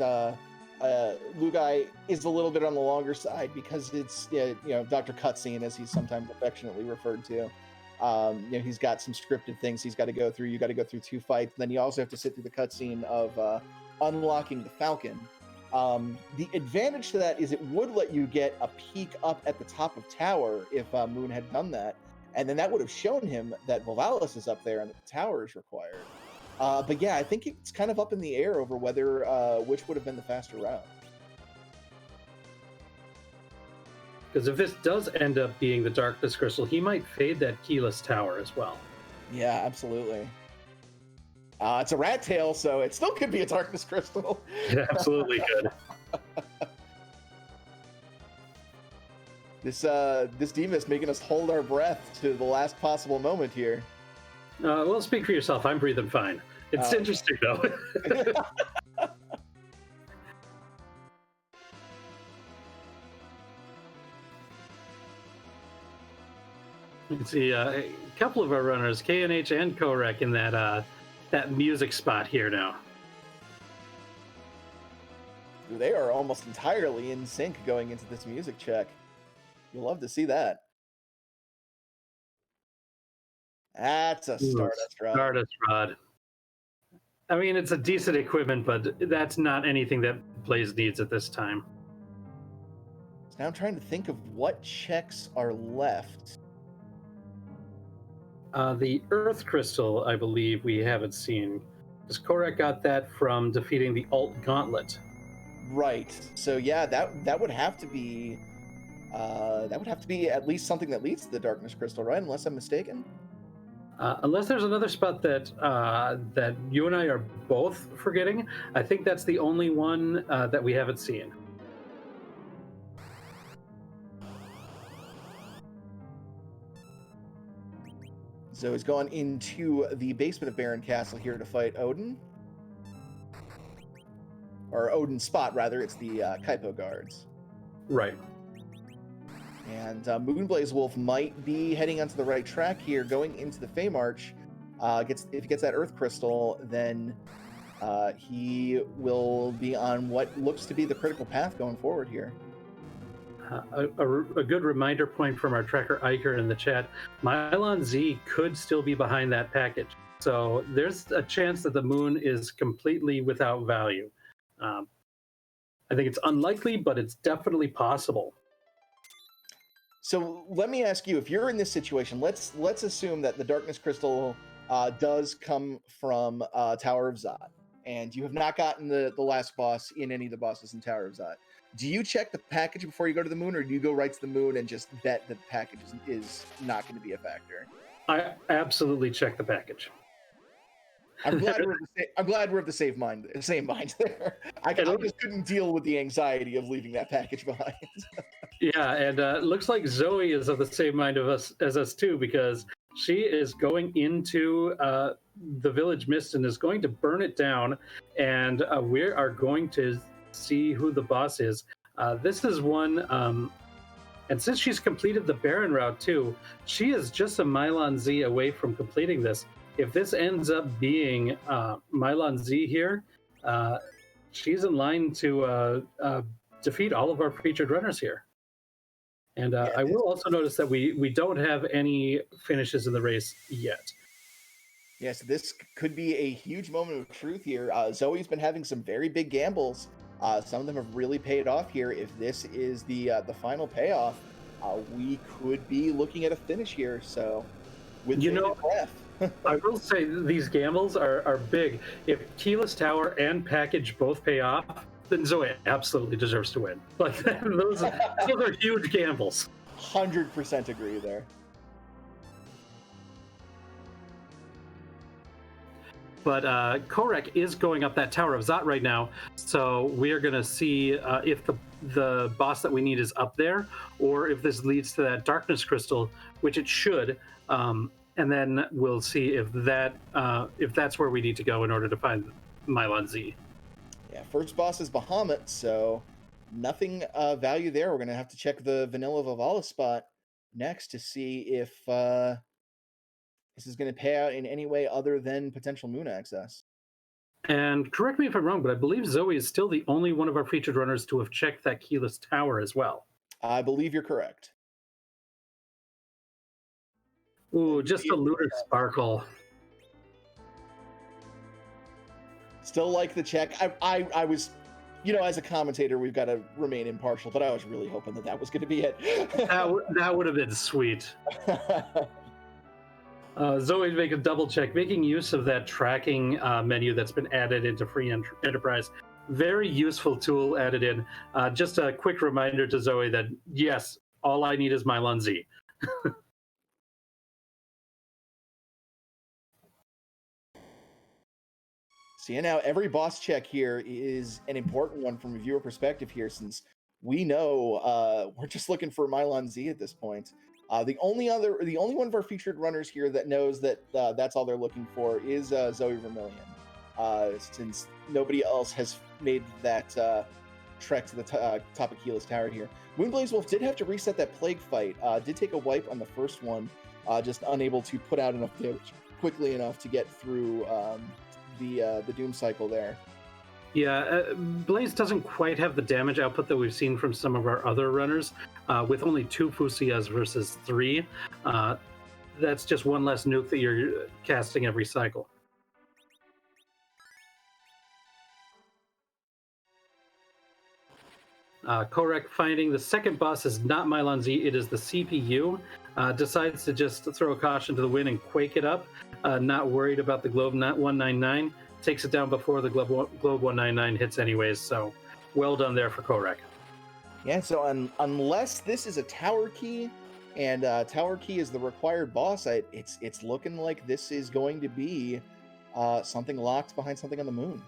[SPEAKER 1] Lugai is a little bit on the longer side because it's, Dr. Cutscene, as he's sometimes affectionately referred to. He's got some scripted things he's got to go through. You got to go through 2 fights. And then you also have to sit through the cutscene of unlocking the Falcon. The advantage to that is it would let you get a peek up at the top of tower if Moon had done that. And then that would have shown him that Vivalis is up there and that the tower is required. But yeah, I think it's kind of up in the air over whether which would have been the faster route.
[SPEAKER 2] Because if this does end up being the Darkness Crystal, he might fade that keyless tower as well.
[SPEAKER 1] Yeah, absolutely. It's a rat tail, so it still could be a Darkness Crystal.
[SPEAKER 2] It absolutely could.
[SPEAKER 1] This demon is making us hold our breath to the last possible moment here.
[SPEAKER 2] Well, speak for yourself. I'm breathing fine. It's interesting, though. You can see a couple of our runners, KNH and Korek, in that music spot here now.
[SPEAKER 1] They are almost entirely in sync going into this music check. You'll love to see that. That's a Stardust Rod.
[SPEAKER 2] Stardust Rod. I mean, it's a decent equipment, but that's not anything that Blaze needs at this time.
[SPEAKER 1] So now I'm trying to think of what checks are left.
[SPEAKER 2] The Earth Crystal, I believe we haven't seen, because Korek got that from defeating the Alt Gauntlet.
[SPEAKER 1] Right. So yeah, that would have to be at least something that leads to the Darkness Crystal, right? Unless I'm mistaken.
[SPEAKER 2] Unless there's another spot that that you and I are both forgetting, I think that's the only one that we haven't seen.
[SPEAKER 1] So he's gone into the basement of Baron Castle here to fight Odin. Or Odin's spot, rather. It's the Kaipo guards.
[SPEAKER 2] Right.
[SPEAKER 1] And Moonblaze Wolf might be heading onto the right track here, going into the Fey March. If he gets that Earth Crystal, then he will be on what looks to be the critical path going forward here.
[SPEAKER 2] A good reminder point from our tracker Iker in the chat, Mylon Z could still be behind that package. So there's a chance that the moon is completely without value. I think it's unlikely, but it's definitely possible.
[SPEAKER 1] So let me ask you, if you're in this situation, let's assume that the Darkness Crystal does come from Tower of Zod, and you have not gotten the last boss in any of the bosses in Tower of Zod. Do you check the package before you go to the moon, or do you go right to the moon and just bet that the package is not going to be a factor?
[SPEAKER 2] I absolutely check the package.
[SPEAKER 1] I'm glad we're of the same mind there. I just couldn't deal with the anxiety of leaving that package behind.
[SPEAKER 2] Yeah, and it looks like Zoe is of the same mind as us too, because she is going into the Village Mist and is going to burn it down, and we are going to see who the boss is. This is one, and since she's completed the Baron route too, she is just a Mylon Z away from completing this. If this ends up being Mylon Z here, she's in line to defeat all of our featured runners here. And I will also notice that we don't have any finishes in the race yet.
[SPEAKER 1] Yes, this could be a huge moment of truth here. Zoe's been having some very big gambles. Some of them have really paid off here. If this is the final payoff, we could be looking at a finish here. So, with breath.
[SPEAKER 2] I will say these gambles are big. If Keyless Tower and Package both pay off, then Zoe absolutely deserves to win. Like those are huge gambles.
[SPEAKER 1] 100% agree there.
[SPEAKER 2] But Korek is going up that Tower of Zot right now, so we are going to see if the boss that we need is up there, or if this leads to that Darkness Crystal, which it should, and then we'll see if that's where we need to go in order to find Mylon Z.
[SPEAKER 1] Yeah, first boss is Bahamut, so nothing value there. We're going to have to check the Vanilla Vivala spot next to see if this is going to pay out in any way other than potential moon access.
[SPEAKER 2] And correct me if I'm wrong, but I believe Zoe is still the only one of our featured runners to have checked that Keyless Tower as well.
[SPEAKER 1] I believe you're correct.
[SPEAKER 2] Ooh, just a Lunar Sparkle.
[SPEAKER 1] Still like the check. I was, as a commentator, we've got to remain impartial, but I was really hoping that was going to be it.
[SPEAKER 2] that would have been sweet. Zoe make a double check, making use of that tracking menu that's been added into Free Enterprise. Very useful tool added in. Just a quick reminder to Zoe that, yes, all I need is Mylon Z.
[SPEAKER 1] So now every boss check here is an important one from a viewer perspective here, since we know we're just looking for Mylon Z at this point. The only one of our featured runners here that knows that that's all they're looking for is Zoe Vermillion, since nobody else has made that trek to the top of Keyless Tower here. Moonblaze Wolf did have to reset that plague fight, did take a wipe on the first one, just unable to put out enough damage quickly enough to get through the Doom cycle there.
[SPEAKER 2] Yeah, Blaze doesn't quite have the damage output that we've seen from some of our other runners, with only 2 Fusias versus 3. That's just one less nuke that you're casting every cycle. Korek finding the second boss is not Mylon Z, it is the CPU. Decides to just throw a caution to the wind and quake it up. Not worried about the Globe 199. Takes it down before the Globe 199 hits anyways, so well done there for Korek.
[SPEAKER 1] Yeah, so unless this is a Tower Key, and Tower Key is the required boss, it's looking like this is going to be something locked behind something on the moon.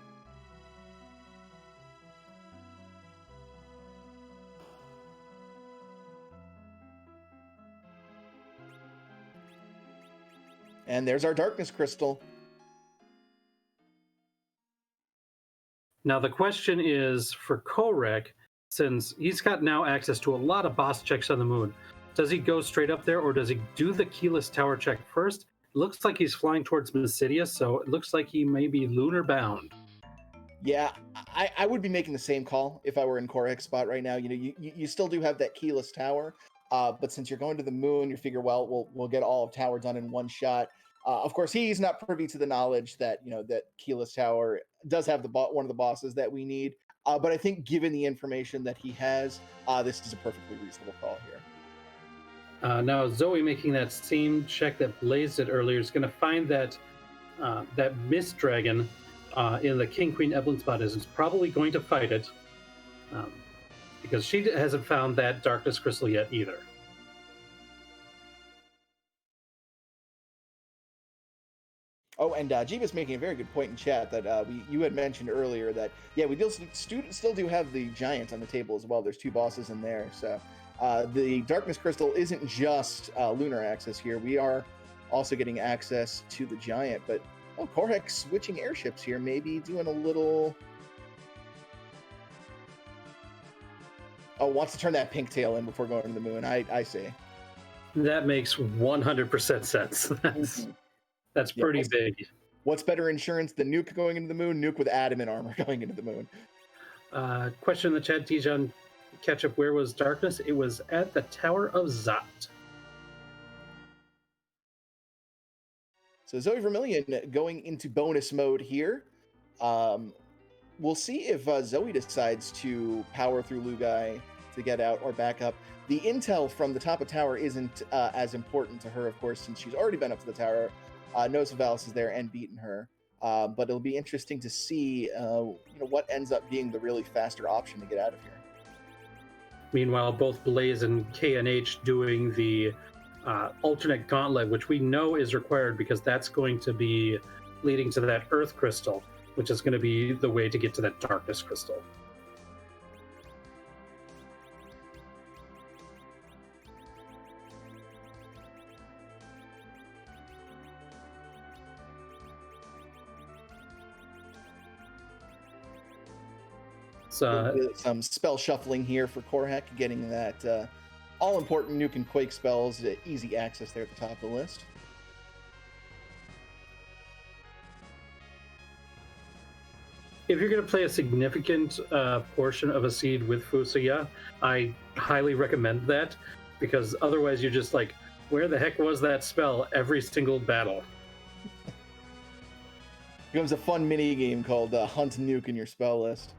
[SPEAKER 1] And there's our Darkness Crystal.
[SPEAKER 2] Now the question is for Korek, since he's got now access to a lot of boss checks on the moon, does he go straight up there or does he do the Keyless Tower check first? It looks like he's flying towards Mysidia, so it looks like he may be lunar bound.
[SPEAKER 1] Yeah, I would be making the same call if I were in Korek's spot right now. You still do have that Keyless Tower, but since you're going to the moon, you figure, well, we'll get all of Tower done in one shot. Of course, he's not privy to the knowledge that that Keyless Tower does have one of the bosses that we need. But I think, given the information that he has, this is a perfectly reasonable call here.
[SPEAKER 2] Now Zoe making that same check that Blaze did earlier is going to find that Mist Dragon in the King Queen Evelyn spot is probably going to fight it, because she hasn't found that Darkness Crystal yet either.
[SPEAKER 1] Oh, and Jeeva's making a very good point in chat that you had mentioned earlier that, yeah, we still do have the Giant on the table as well. There's 2 bosses in there. So the Darkness Crystal isn't just lunar access here. We are also getting access to the Giant. But, Korek switching airships here, maybe doing a little Oh, wants to turn that pink tail in before going to the moon. I see.
[SPEAKER 2] That makes 100% sense. That's
[SPEAKER 1] Yeah,
[SPEAKER 2] pretty big.
[SPEAKER 1] What's better insurance than Nuke going into the moon? Nuke with adamant armor going into the moon.
[SPEAKER 2] Question in the chat, Dijon Ketchup, where was darkness? It was at the Tower of Zot.
[SPEAKER 1] So Zoe Vermilion going into bonus mode here. We'll see if Zoe decides to power through Lugai to get out or back up. The intel from the top of tower isn't as important to her, of course, since she's already been up to the tower. Knows Valis is there and beaten her. But it'll be interesting to see what ends up being the really faster option to get out of here.
[SPEAKER 2] Meanwhile, both Blaze and KNH doing the alternate gauntlet, which we know is required because that's going to be leading to that Earth Crystal, which is going to be the way to get to that Darkness Crystal.
[SPEAKER 1] Some spell shuffling here for Korhek, getting that all-important Nuke and Quake spells, easy access there at the top of the list.
[SPEAKER 2] If you're going to play a significant portion of a seed with Fusuya, I highly recommend that, because otherwise you're just like, where the heck was that spell every single battle?
[SPEAKER 1] Becomes a fun mini game called Hunt Nuke in your spell list.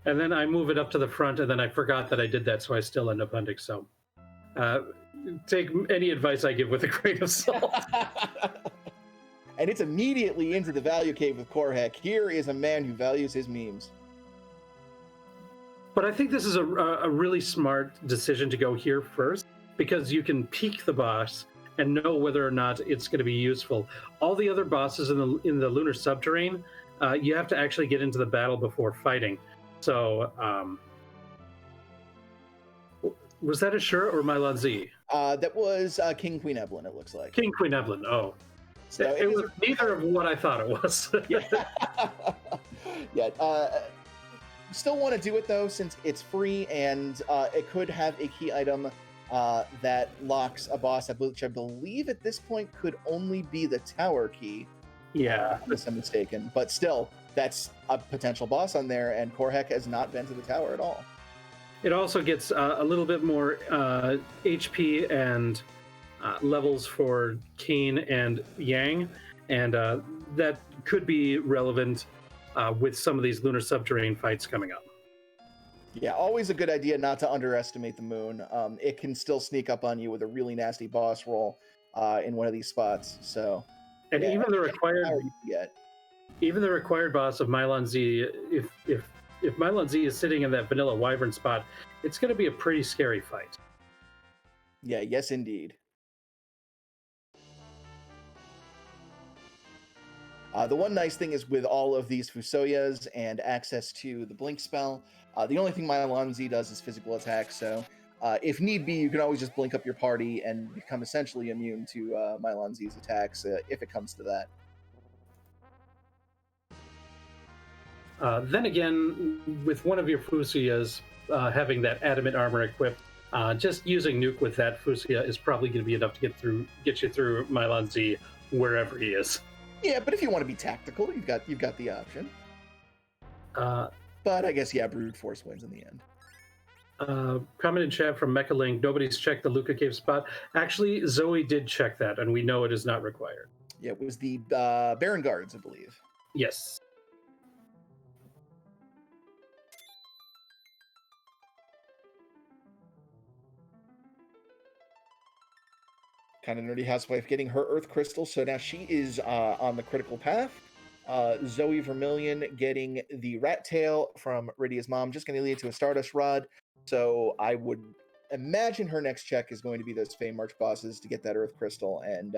[SPEAKER 2] And then I move it up to the front, and then I forgot that I did that, so I still end up hunting. So take any advice I give with a grain of salt.
[SPEAKER 1] And it's immediately into the value cave with Korhek. Here is a man who values his memes.
[SPEAKER 2] But I think this is a really smart decision to go here first, because you can peek the boss and know whether or not it's going to be useful. All the other bosses in the lunar subterrane, you have to actually get into the battle before fighting. So, was that Ashura or Mylon Z?
[SPEAKER 1] That was King Queen Evelyn, it looks like.
[SPEAKER 2] King Queen Evelyn, oh. So it was neither of what I thought it was.
[SPEAKER 1] Still want to do it, though, since it's free, and it could have a key item that locks a boss, which I believe at this point could only be the tower key.
[SPEAKER 2] Yeah.
[SPEAKER 1] Unless I'm mistaken. But still, that's a potential boss on there, and Korhek has not been to the tower at all.
[SPEAKER 2] It also gets a little bit more HP and levels for Kane and Yang, and that could be relevant with some of these lunar subterranean fights coming up.
[SPEAKER 1] Yeah, always a good idea not to underestimate the moon. It can still sneak up on you with a really nasty boss roll in one of these spots. So,
[SPEAKER 2] and
[SPEAKER 1] yeah,
[SPEAKER 2] even the required boss of Mylon Z, if Mylon Z is sitting in that vanilla wyvern spot, it's going to be a pretty scary fight.
[SPEAKER 1] Yeah, yes, indeed. The one nice thing is with all of these Fusoyas and access to the Blink spell, the only thing Mylon Z does is physical attack, so if need be, you can always just blink up your party and become essentially immune to Mylon Z's attacks if it comes to that.
[SPEAKER 2] Then again, with one of your Fusuyas having that adamant armor equipped, just using Nuke with that Fusuya is probably going to be enough to get you through Mylon Z wherever he is.
[SPEAKER 1] Yeah, but if you want to be tactical, you've got the option. But I guess, yeah, Brute Force wins in the end.
[SPEAKER 2] Comment in chat from Mechalink, nobody's checked the Luca Cave spot. Actually, Zoe did check that, and we know it is not required.
[SPEAKER 1] Yeah, it was the Baron Guards, I believe.
[SPEAKER 2] Yes.
[SPEAKER 1] Kind of nerdy housewife getting her Earth Crystal, so now she is on the critical path. Zoe Vermilion getting the Rat Tail from Rydia's mom, just going to lead to a Stardust Rod. So I would imagine her next check is going to be those Fey March bosses to get that Earth Crystal and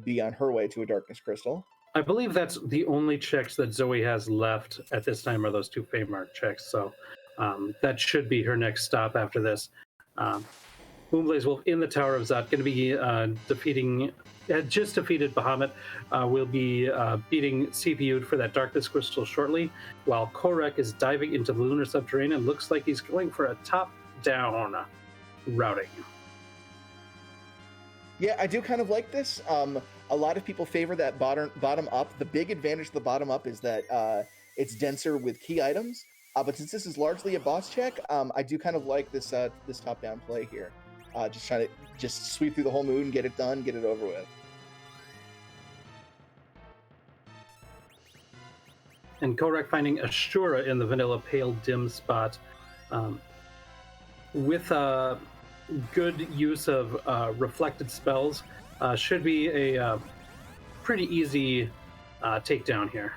[SPEAKER 1] be on her way to a Darkness Crystal.
[SPEAKER 2] I believe that's the only checks that Zoe has left at this time are those two Fey March checks, so that should be her next stop after this. Moonblaze Wolf in the Tower of Zot, going to be just defeated Bahamut. Will be beating CPU for that Darkness Crystal shortly, while Korek is diving into the Lunar Subterranean and looks like he's going for a top down routing.
[SPEAKER 1] Yeah, I do kind of like this. A lot of people favor that bottom up. The big advantage of the bottom up is that it's denser with key items. But since this is largely a boss check, I do kind of like this this top down play here. Just trying to just sweep through the whole moon, get it done, get it over with.
[SPEAKER 2] And Korek finding Ashura in the vanilla pale dim spot. With good use of reflected spells, should be a pretty easy takedown here.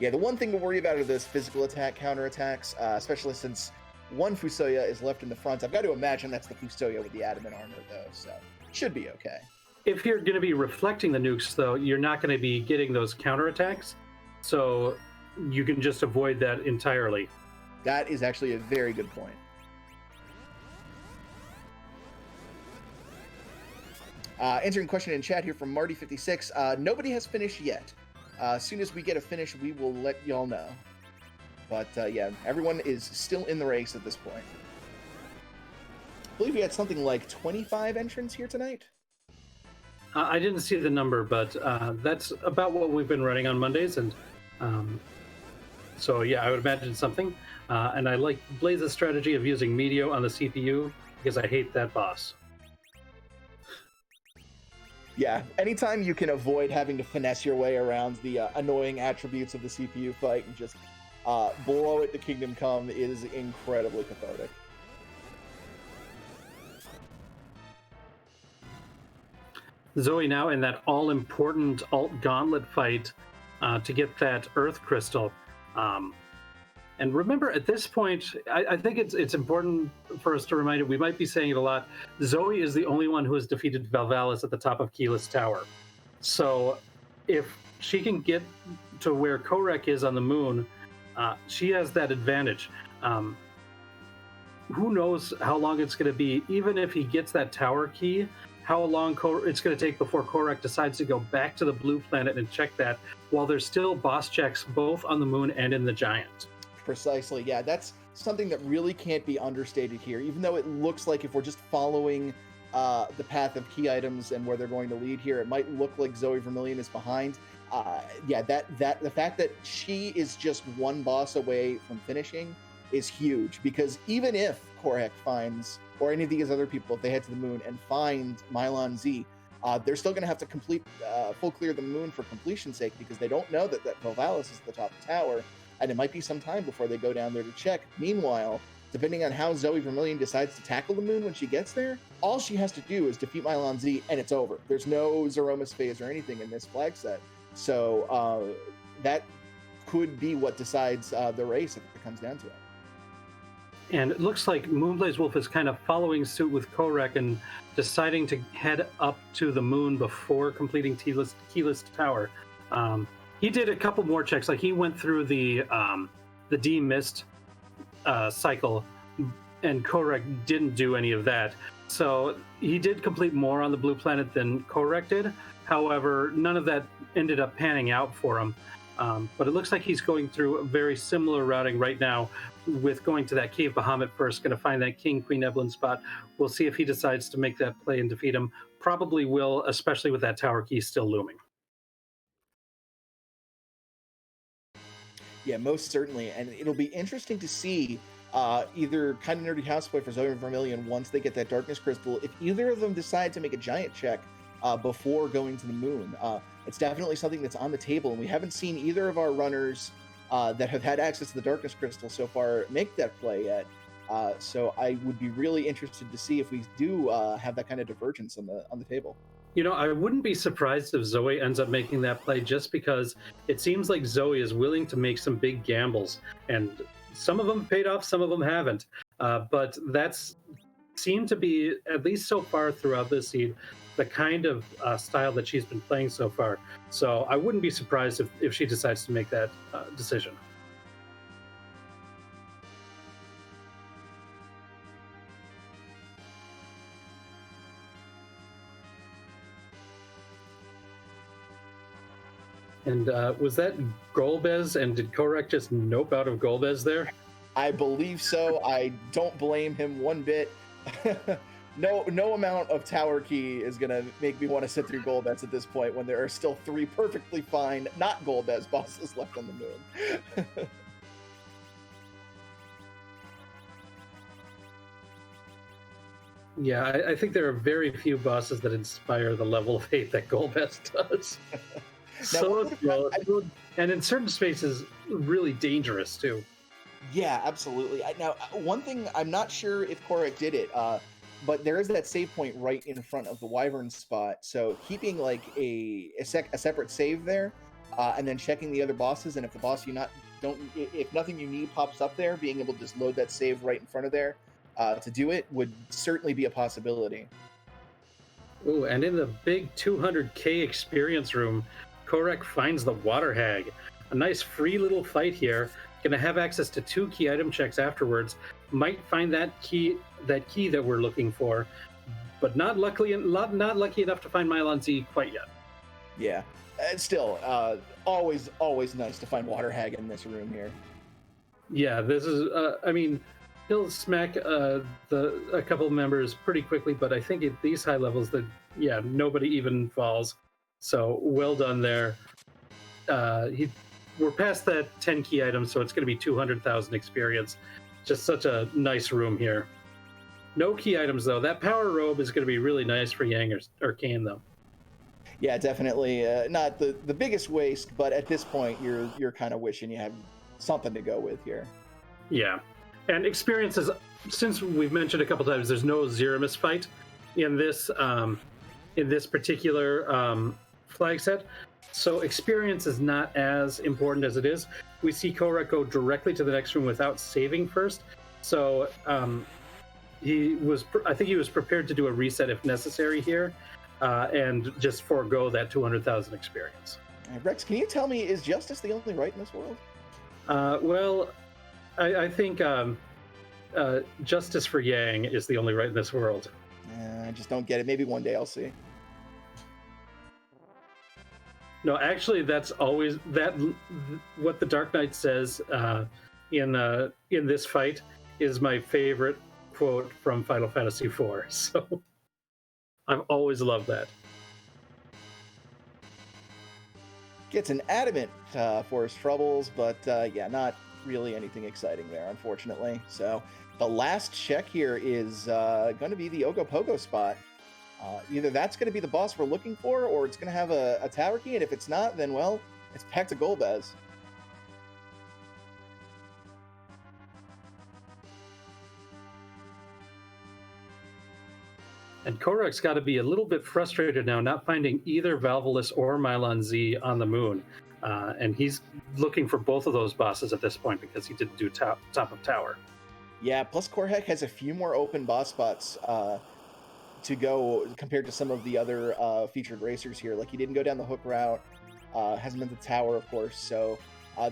[SPEAKER 1] Yeah, the one thing to worry about are those physical attack counterattacks, especially since one Fusoya is left in the front. I've got to imagine that's the Fusoya with the adamant armor, though, so should be okay.
[SPEAKER 2] If you're going to be reflecting the nukes, though, you're not going to be getting those counterattacks, so you can just avoid that entirely.
[SPEAKER 1] That is actually a very good point. Answering question in chat here from Marty56. Nobody has finished yet. As soon as we get a finish, we will let y'all know. But yeah, everyone is still in the race at this point. I believe we had something like 25 entrants here tonight.
[SPEAKER 2] I didn't see the number, but that's about what we've been running on Mondays, and so yeah, I would imagine something. And I like Blaze's strategy of using Medio on the CPU because I hate that boss.
[SPEAKER 1] Yeah, anytime you can avoid having to finesse your way around the annoying attributes of the CPU fight and just blow it to Kingdom Come is incredibly cathartic.
[SPEAKER 2] Zoe now in that all-important alt gauntlet fight to get that Earth Crystal. And remember, at this point, I think it's important for us to remind it, we might be saying it a lot, Zoe is the only one who has defeated Valvalis at the top of Keyless Tower. So if she can get to where Korek is on the moon, she has that advantage. Who knows how long it's going to be, even if he gets that tower key, how long it's going to take before Korek decides to go back to the blue planet and check that, while there's still boss checks both on the moon and in the Giant.
[SPEAKER 1] Precisely, yeah, that's something that really can't be understated here, even though it looks like if we're just following the path of key items and where they're going to lead here, it might look like Zoe Vermilion is behind. Yeah, that the fact that she is just one boss away from finishing is huge, because even if Korek finds, or any of these other people, if they head to the moon and find Mylon Z, they're still going to have to complete full clear the moon for completion's sake, because they don't know that Valvalis is at the top of the tower, and it might be some time before they go down there to check. Meanwhile, depending on how Zoe Vermilion decides to tackle the moon when she gets there, all she has to do is defeat Mylon Z, and it's over. There's no Zeromus phase or anything in this flag set. So that could be what decides the race if it comes down to it.
[SPEAKER 2] And it looks like Moonblaze Wolf is kind of following suit with Korek and deciding to head up to the moon before completing Keyless Tower. He did a couple more checks, like he went through the demist cycle, and Korek didn't do any of that. So he did complete more on the blue planet than Korek did. However, none of that ended up panning out for him. But it looks like he's going through a very similar routing right now, with going to that Cave Bahamut first, going to find that King Queen Evelyn spot. We'll see if he decides to make that play and defeat him. Probably will, especially with that tower key still looming.
[SPEAKER 1] Yeah, most certainly. And it'll be interesting to see either Kind of Nerdy Houseboy for Zoe Vermilion, once they get that Darkness Crystal, if either of them decide to make a giant check before going to the moon. It's definitely something that's on the table, and we haven't seen either of our runners that have had access to the Darkness Crystal so far make that play yet. So I would be really interested to see if we do have that kind of divergence on the table.
[SPEAKER 2] You know, I wouldn't be surprised if Zoe ends up making that play, just because it seems like Zoe is willing to make some big gambles, and some of them paid off, some of them haven't. But that's seemed to be, at least so far throughout this seed, the kind of style that she's been playing so far. So I wouldn't be surprised if she decides to make that decision. And was that Golbez, and did Korek just nope out of Golbez there?
[SPEAKER 1] I believe so. I don't blame him one bit. No amount of tower key is gonna make me want to sit through Golbez at this point when there are still 3 perfectly fine, not Golbez bosses left on the moon.
[SPEAKER 2] Yeah, I think there are very few bosses that inspire the level of hate that Golbez does. So slow, and in certain spaces, really dangerous too.
[SPEAKER 1] Yeah, absolutely. Now, one thing, I'm not sure if Korek did it, but there is that save point right in front of the Wyvern spot. So keeping like a separate save there, and then checking the other bosses, and if the boss if nothing you need pops up there, being able to just load that save right in front of there to do it would certainly be a possibility.
[SPEAKER 2] Ooh, and in the big 200k experience room, Korek finds the Water Hag. A nice free little fight here. Gonna have access to 2 key item checks afterwards. Might find that key that we're looking for, but not lucky enough to find Mylon Z quite yet.
[SPEAKER 1] Yeah, and still, always nice to find Water Hag in this room here.
[SPEAKER 2] Yeah, this is. I mean, he'll smack a couple of members pretty quickly, but I think at these high levels, nobody even falls. So well done there. We're past that 10 key items, so it's going to be 200,000 experience. Just such a nice room here. No key items though. That power robe is going to be really nice for Yang or Kane though.
[SPEAKER 1] Yeah, definitely not the biggest waste, but at this point, you're kind of wishing you had something to go with here.
[SPEAKER 2] Yeah, and experiences. Since we've mentioned a couple times, there's no Zeramis fight in this particular flag set. So experience is not as important as it is. We see Korek go directly to the next room without saving first. So I think he was prepared to do a reset if necessary here, and just forego that 200,000 experience.
[SPEAKER 1] Rex, can you tell me, is justice the only right in this world?
[SPEAKER 2] Well, I think justice for Yang is the only right in this world.
[SPEAKER 1] I just don't get it. Maybe one day I'll see.
[SPEAKER 2] No, actually, that's always what the Dark Knight says in this fight is my favorite quote from Final Fantasy IV. So I've always loved that.
[SPEAKER 1] Gets an adamant for his troubles, but not really anything exciting there, unfortunately. So the last check here is going to be the Ogopogo spot. Either that's going to be the boss we're looking for, or it's going to have a tower key, and if it's not, then, well, it's back to Golbez.
[SPEAKER 2] And Korek's got to be a little bit frustrated now, not finding either Valvolus or Mylon Z on the moon. And he's looking for both of those bosses at this point because he didn't do top of tower.
[SPEAKER 1] Yeah, plus Korek has a few more open boss spots to go compared to some of the other featured racers here. Like, he didn't go down the hook route, hasn't been to the tower, of course, so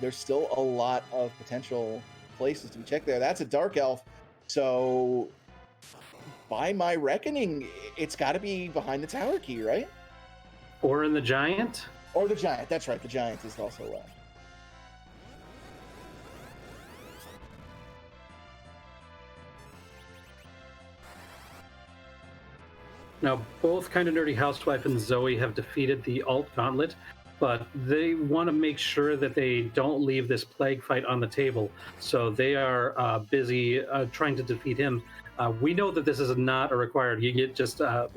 [SPEAKER 1] there's still a lot of potential places to be checked there. That's a Dark Elf, so by my reckoning, it's got to be behind the tower key, right?
[SPEAKER 2] Or in the Giant?
[SPEAKER 1] Or the Giant, that's right, the Giant is also left.
[SPEAKER 2] Now, both Kind of Nerdy Housewife and Zoe have defeated the Alt Gauntlet, but they want to make sure that they don't leave this plague fight on the table. So they are busy trying to defeat him. We know that this is not a required. You get just a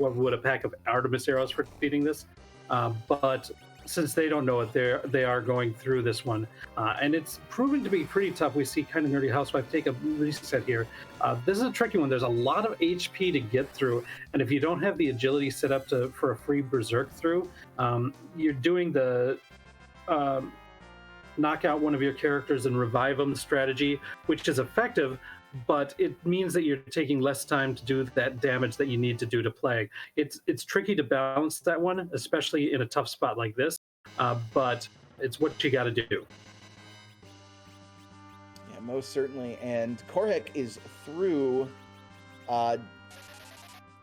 [SPEAKER 2] pack of Artemis arrows for defeating this. But since they don't know it, they are going through this one, and it's proving to be pretty tough. We see Kind of Nerdy Housewife take a reset here. This is a tricky one. There's a lot of HP to get through, and if you don't have the agility set up for a free berserk through, you're doing the knock out one of your characters and revive them strategy, which is effective, but it means that you're taking less time to do that damage that you need to do to Plague. It's tricky to balance that one, especially in a tough spot like this, but it's what you got to do.
[SPEAKER 1] Yeah, most certainly. And Korek is through.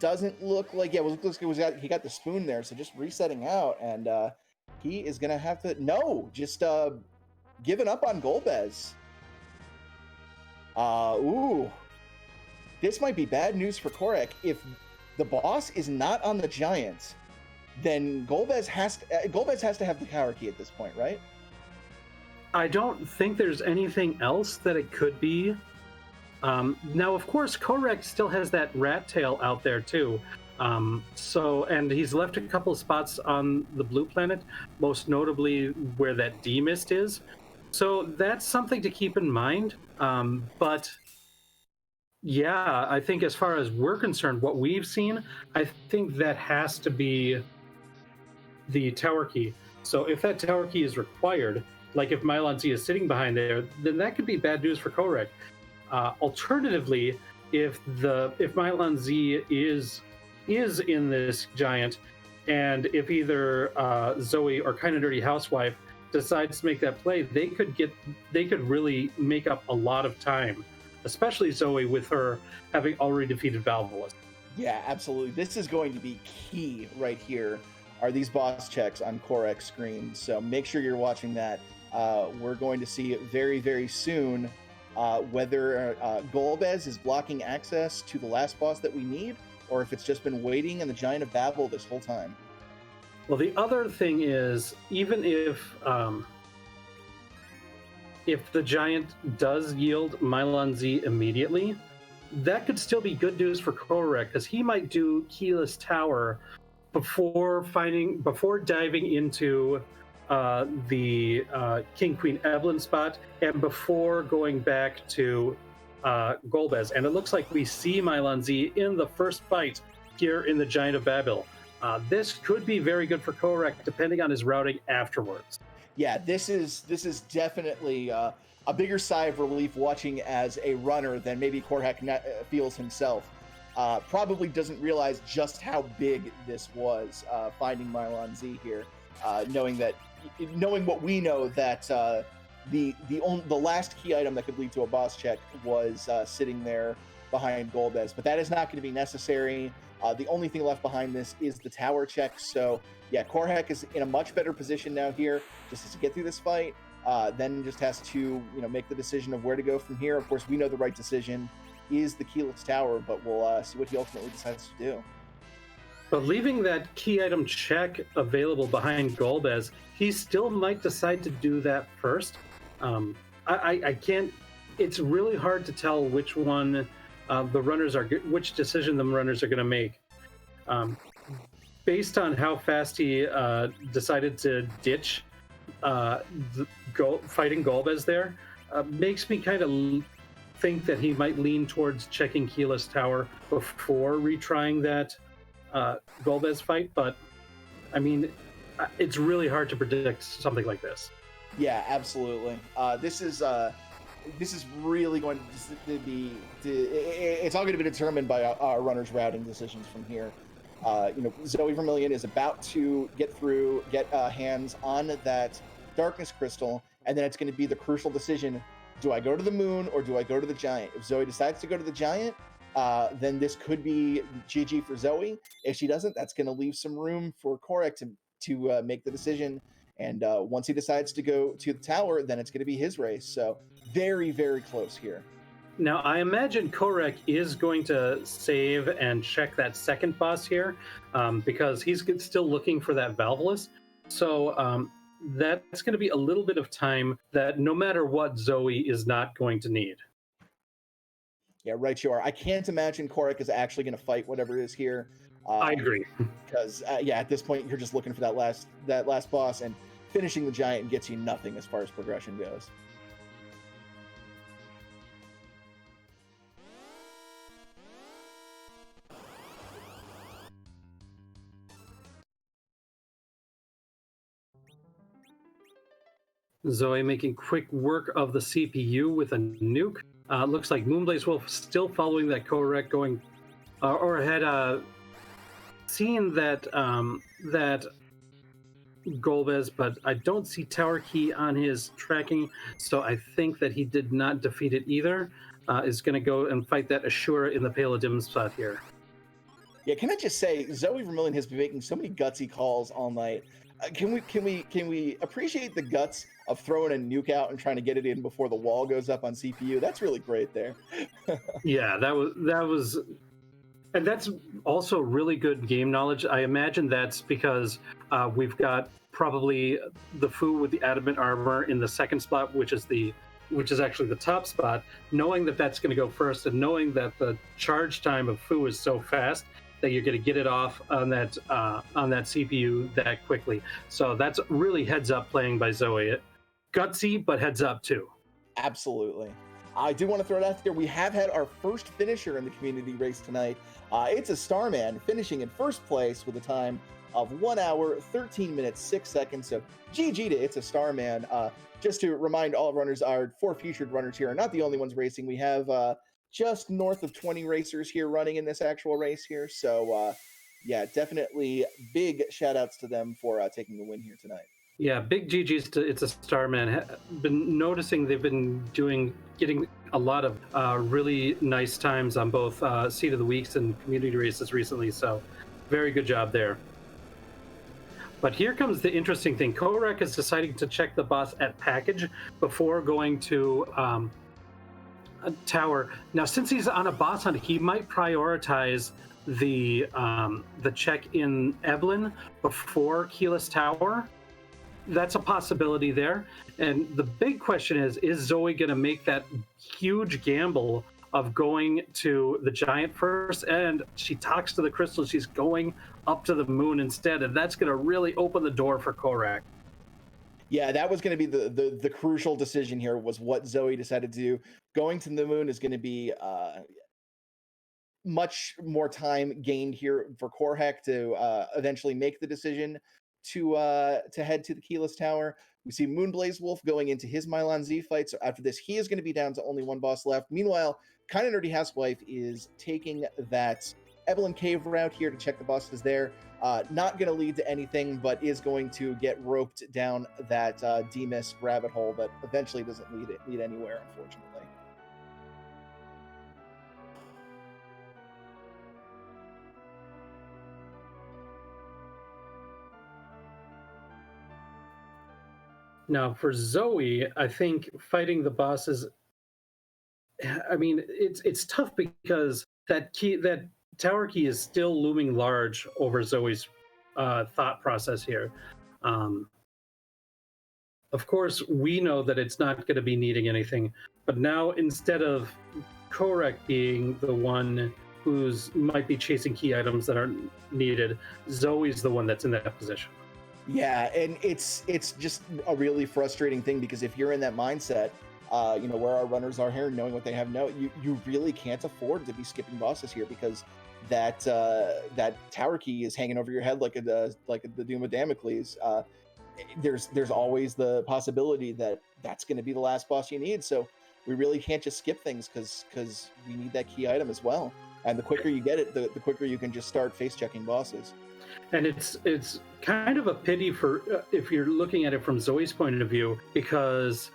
[SPEAKER 1] Doesn't look like, he got the spoon there, so just resetting out, and he is gonna have to giving up on Golbez. Ooh. This might be bad news for Korek. If the boss is not on the giant, then Golbez has to have the tower key at this point, right?
[SPEAKER 2] I don't think there's anything else that it could be. Now, of course, Korek still has that rat tail out there too. And he's left a couple spots on the blue planet, most notably where that D mist is. So that's something to keep in mind. But yeah, I think as far as we're concerned, what we've seen, I think that has to be the tower key. So if that tower key is required, like if Mylon Z is sitting behind there, then that could be bad news for Korek. Alternatively, if Mylon Z is in this giant, and if either Zoe or Kinda Dirty Housewife decides to make that play, they could really make up a lot of time, especially Zoe with her having already defeated Valvolus.
[SPEAKER 1] Yeah, absolutely. This is going to be key right here. Are these boss checks on Korek's screen? So make sure you're watching that. We're going to see very, very soon whether Golbez is blocking access to the last boss that we need, or if it's just been waiting in the Giant of Babel this whole time.
[SPEAKER 2] Well, the other thing is, even if the giant does yield Mylon Z immediately, that could still be good news for Korek, because he might do Keyless Tower before diving into the King Queen Evelyn spot, and before going back to Golbez. And it looks like we see Mylon Z in the first fight here in the Giant of Babel. This could be very good for Korek, depending on his routing afterwards.
[SPEAKER 1] Yeah, this is definitely a bigger sigh of relief watching as a runner than maybe Korek feels himself. Probably doesn't realize just how big this was, finding Mylon Z here, knowing what we know, that the last key item that could lead to a boss check was sitting there behind Golbez, but that is not going to be necessary. The only thing left behind this is the tower check. So yeah, Korek is in a much better position now here, just has to get through this fight. Then just has to make the decision of where to go from here. Of course, we know the right decision is the keyless tower, but we'll see what he ultimately decides to do.
[SPEAKER 2] But leaving that key item check available behind Golbez, he still might decide to do that first. I can't. It's really hard to tell which one which decision the runners are going to make. Based on how fast he decided to ditch fighting Golbez there, makes me kind of think that he might lean towards checking Keyless Tower before retrying that Golbez fight. But I mean, it's really hard to predict something like this.
[SPEAKER 1] Yeah, absolutely. This is really going to be. It's all going to be determined by our runners' routing decisions from here. Zoe Vermilion is about to get hands on that darkness crystal, and then it's going to be the crucial decision: do I go to the moon or do I go to the giant? If Zoe decides to go to the giant, then this could be GG for Zoe. If she doesn't, that's going to leave some room for Korek to make the decision. And once he decides to go to the tower, then it's going to be his race. So very, very close here.
[SPEAKER 2] Now, I imagine Korek is going to save and check that second boss here, because he's still looking for that Valvolus. So that's going to be a little bit of time that no matter what, Zoe is not going to need.
[SPEAKER 1] Yeah, right you are. I can't imagine Korek is actually going to fight whatever is here.
[SPEAKER 2] I agree.
[SPEAKER 1] Because at this point, you're just looking for that last boss, and finishing the giant gets you nothing as far as progression goes.
[SPEAKER 2] Zoe making quick work of the CPU with a nuke. Looks like Moonblaze Wolf still following that Korek, going or had seen that Golbez, but I don't see Tower Key on his tracking, so I think that he did not defeat it either. Is going to go and fight that Ashura in the Paladim spot here.
[SPEAKER 1] Yeah, can I just say, Zoe Vermilion has been making so many gutsy calls all night. Can we appreciate the guts of throwing a nuke out and trying to get it in before the wall goes up on CPU? That's really great there.
[SPEAKER 2] Yeah, that was, and that's also really good game knowledge. I imagine that's because we've got probably the Fu with the adamant armor in the second spot, which is actually the top spot. Knowing that that's going to go first, and knowing that the charge time of Fu is so fast that you're going to get it off on that CPU that quickly. So that's really heads up playing by Zoe. Gutsy, but heads up too.
[SPEAKER 1] Absolutely. I do want to throw it out there. We have had our first finisher in the community race tonight. It's a Starman finishing in first place with a time of 1 hour, 13 minutes, 6 seconds. So GG to It's a Starman. Just to remind all runners, our 4 featured runners here are not the only ones racing. We have just north of 20 racers here running in this actual race here. So yeah, definitely big shout outs to them for taking the win here tonight.
[SPEAKER 2] Yeah, big GG's to It's a Starman. Been noticing they've been getting a lot of really nice times on both Seat of the Weeks and community races recently. So very good job there. But here comes the interesting thing. Korek is deciding to check the boss at package before going to a tower. Now, since he's on a boss hunt, he might prioritize the check in Evelyn before Keyless Tower. That's a possibility there. And the big question is Zoe going to make that huge gamble of going to the giant first? And she talks to the crystal. She's going up to the moon instead. And that's going to really open the door for Korak.
[SPEAKER 1] Yeah, that was going to be the crucial decision here, was what Zoe decided to do. Going to the moon is going to be much more time gained here for Korhek to eventually make the decision to head to the Keyless Tower. We see Moonblaze Wolf going into his Mylon Z fight. So after this, he is going to be down to only one boss left. Meanwhile, Kinda Nerdy Housewife is taking that Evelyn Cave route here to check the bosses there. Not going to lead to anything, but is going to get roped down that Demis rabbit hole that eventually doesn't lead anywhere, unfortunately.
[SPEAKER 2] Now, for Zoe, I think fighting the bosses, I mean, it's tough because that tower key is still looming large over Zoe's thought process here. Of course, we know that it's not going to be needing anything, but now instead of Korek being the one who's might be chasing key items that aren't needed, Zoe's the one that's in that position.
[SPEAKER 1] Yeah, and it's just a really frustrating thing, because if you're in that mindset, where our runners are here, knowing what they have now, you really can't afford to be skipping bosses here, because that tower key is hanging over your head like the Doom of Damocles. There's always the possibility that that's going to be the last boss you need. So we really can't just skip things, because we need that key item as well. And the quicker you get it, the quicker you can just start face checking bosses.
[SPEAKER 2] And it's kind of a pity for if you're looking at it from Zoe's point of view, because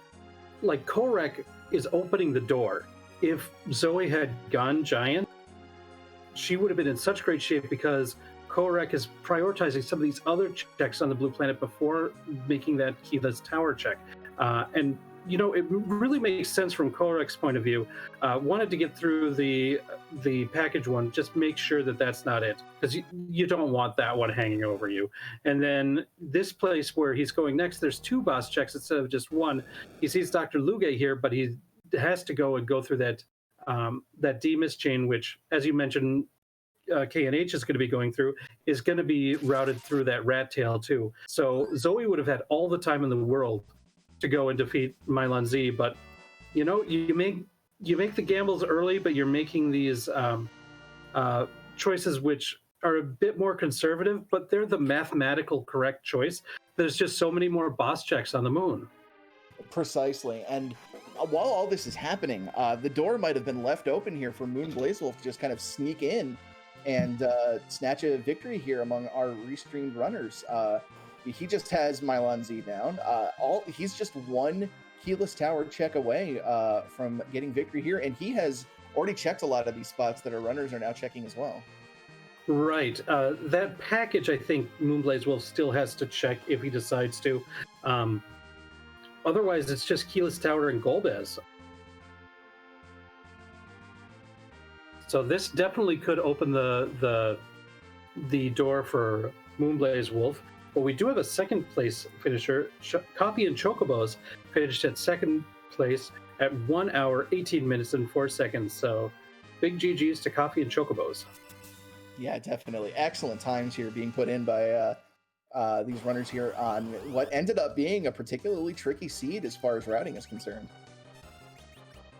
[SPEAKER 2] like Korek is opening the door. If Zoe had gone giant, she would have been in such great shape, because Korek is prioritizing some of these other checks on the blue planet before making that keyless tower check. And it really makes sense from Korek's point of view. Wanted to get through the package one, just make sure that that's not it, because you don't want that one hanging over you. And then this place where he's going next, there's 2 boss checks instead of just one. He sees Dr. Luge here, but he has to go through that Demis chain, which, as you mentioned, K&H is going to be going through, is going to be routed through that rat tail too. So Zoe would have had all the time in the world to go and defeat Mylon Z, but you make the gambles early, but you're making these choices which are a bit more conservative, but they're the mathematical correct choice. There's just so many more boss checks on the moon.
[SPEAKER 1] Precisely. And while all this is happening, the door might have been left open here for Moon Blazewolf to just kind of sneak in and snatch a victory here among our restreamed runners. He just has Mylon Z down. He's just one keyless tower check away from getting victory here, and he has already checked a lot of these spots that our runners are now checking as well.
[SPEAKER 2] Right. That package, I think Moonblaze Wolf still has to check if he decides to. Um, Otherwise, it's just Keyless Tower and Golbez. So this definitely could open the door for Moonblaze Wolf. But we do have a second place finisher. Coffee and Chocobos finished at second place at 1 hour, 18 minutes, and 4 seconds. So big GGs to Coffee and Chocobos.
[SPEAKER 1] Yeah, definitely. Excellent times here being put in by these runners here on what ended up being a particularly tricky seed as far as routing is concerned.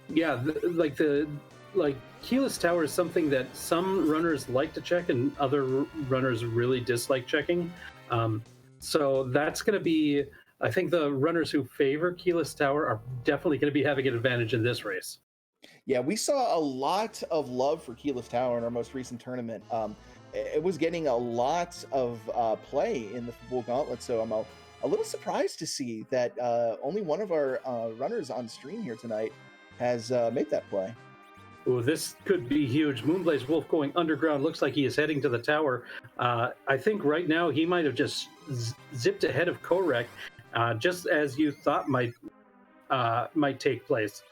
[SPEAKER 2] Yeah, like Keyless Tower is something that some runners like to check and other runners really dislike checking. So that's going to be, I think the runners who favor Keyless Tower are definitely going to be having an advantage in this race.
[SPEAKER 1] Yeah, we saw a lot of love for Keyless Tower in our most recent tournament. It was getting a lot of play in the Football Gauntlet, so I'm a little surprised to see that only one of our runners on stream here tonight has made that play.
[SPEAKER 2] Ooh, this could be huge. Moonblaze Wolf going underground. Looks like he is heading to the tower. I think right now he might have just zipped ahead of Korek, just as you thought might take place.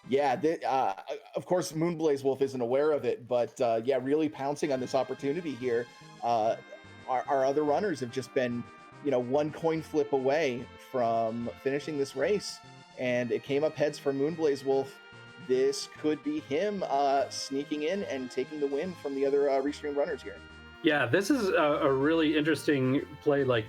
[SPEAKER 1] Yeah, of course, Moonblaze Wolf isn't aware of it, but yeah, really pouncing on this opportunity here. Our other runners have just been, one coin flip away from finishing this race, and it came up heads for Moonblaze Wolf. This could be him sneaking in and taking the win from the other restream runners here.
[SPEAKER 2] Yeah, this is a really interesting play. Like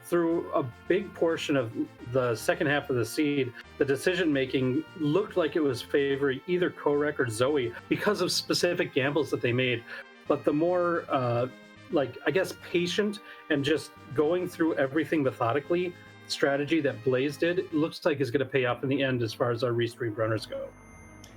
[SPEAKER 2] through a big portion of the second half of the seed, the decision making looked like it was favoring either Korek or Zoe because of specific gambles that they made. But the more, I guess, patient and just going through everything methodically strategy that Blaze did looks like is going to pay off in the end as far as our restream runners go.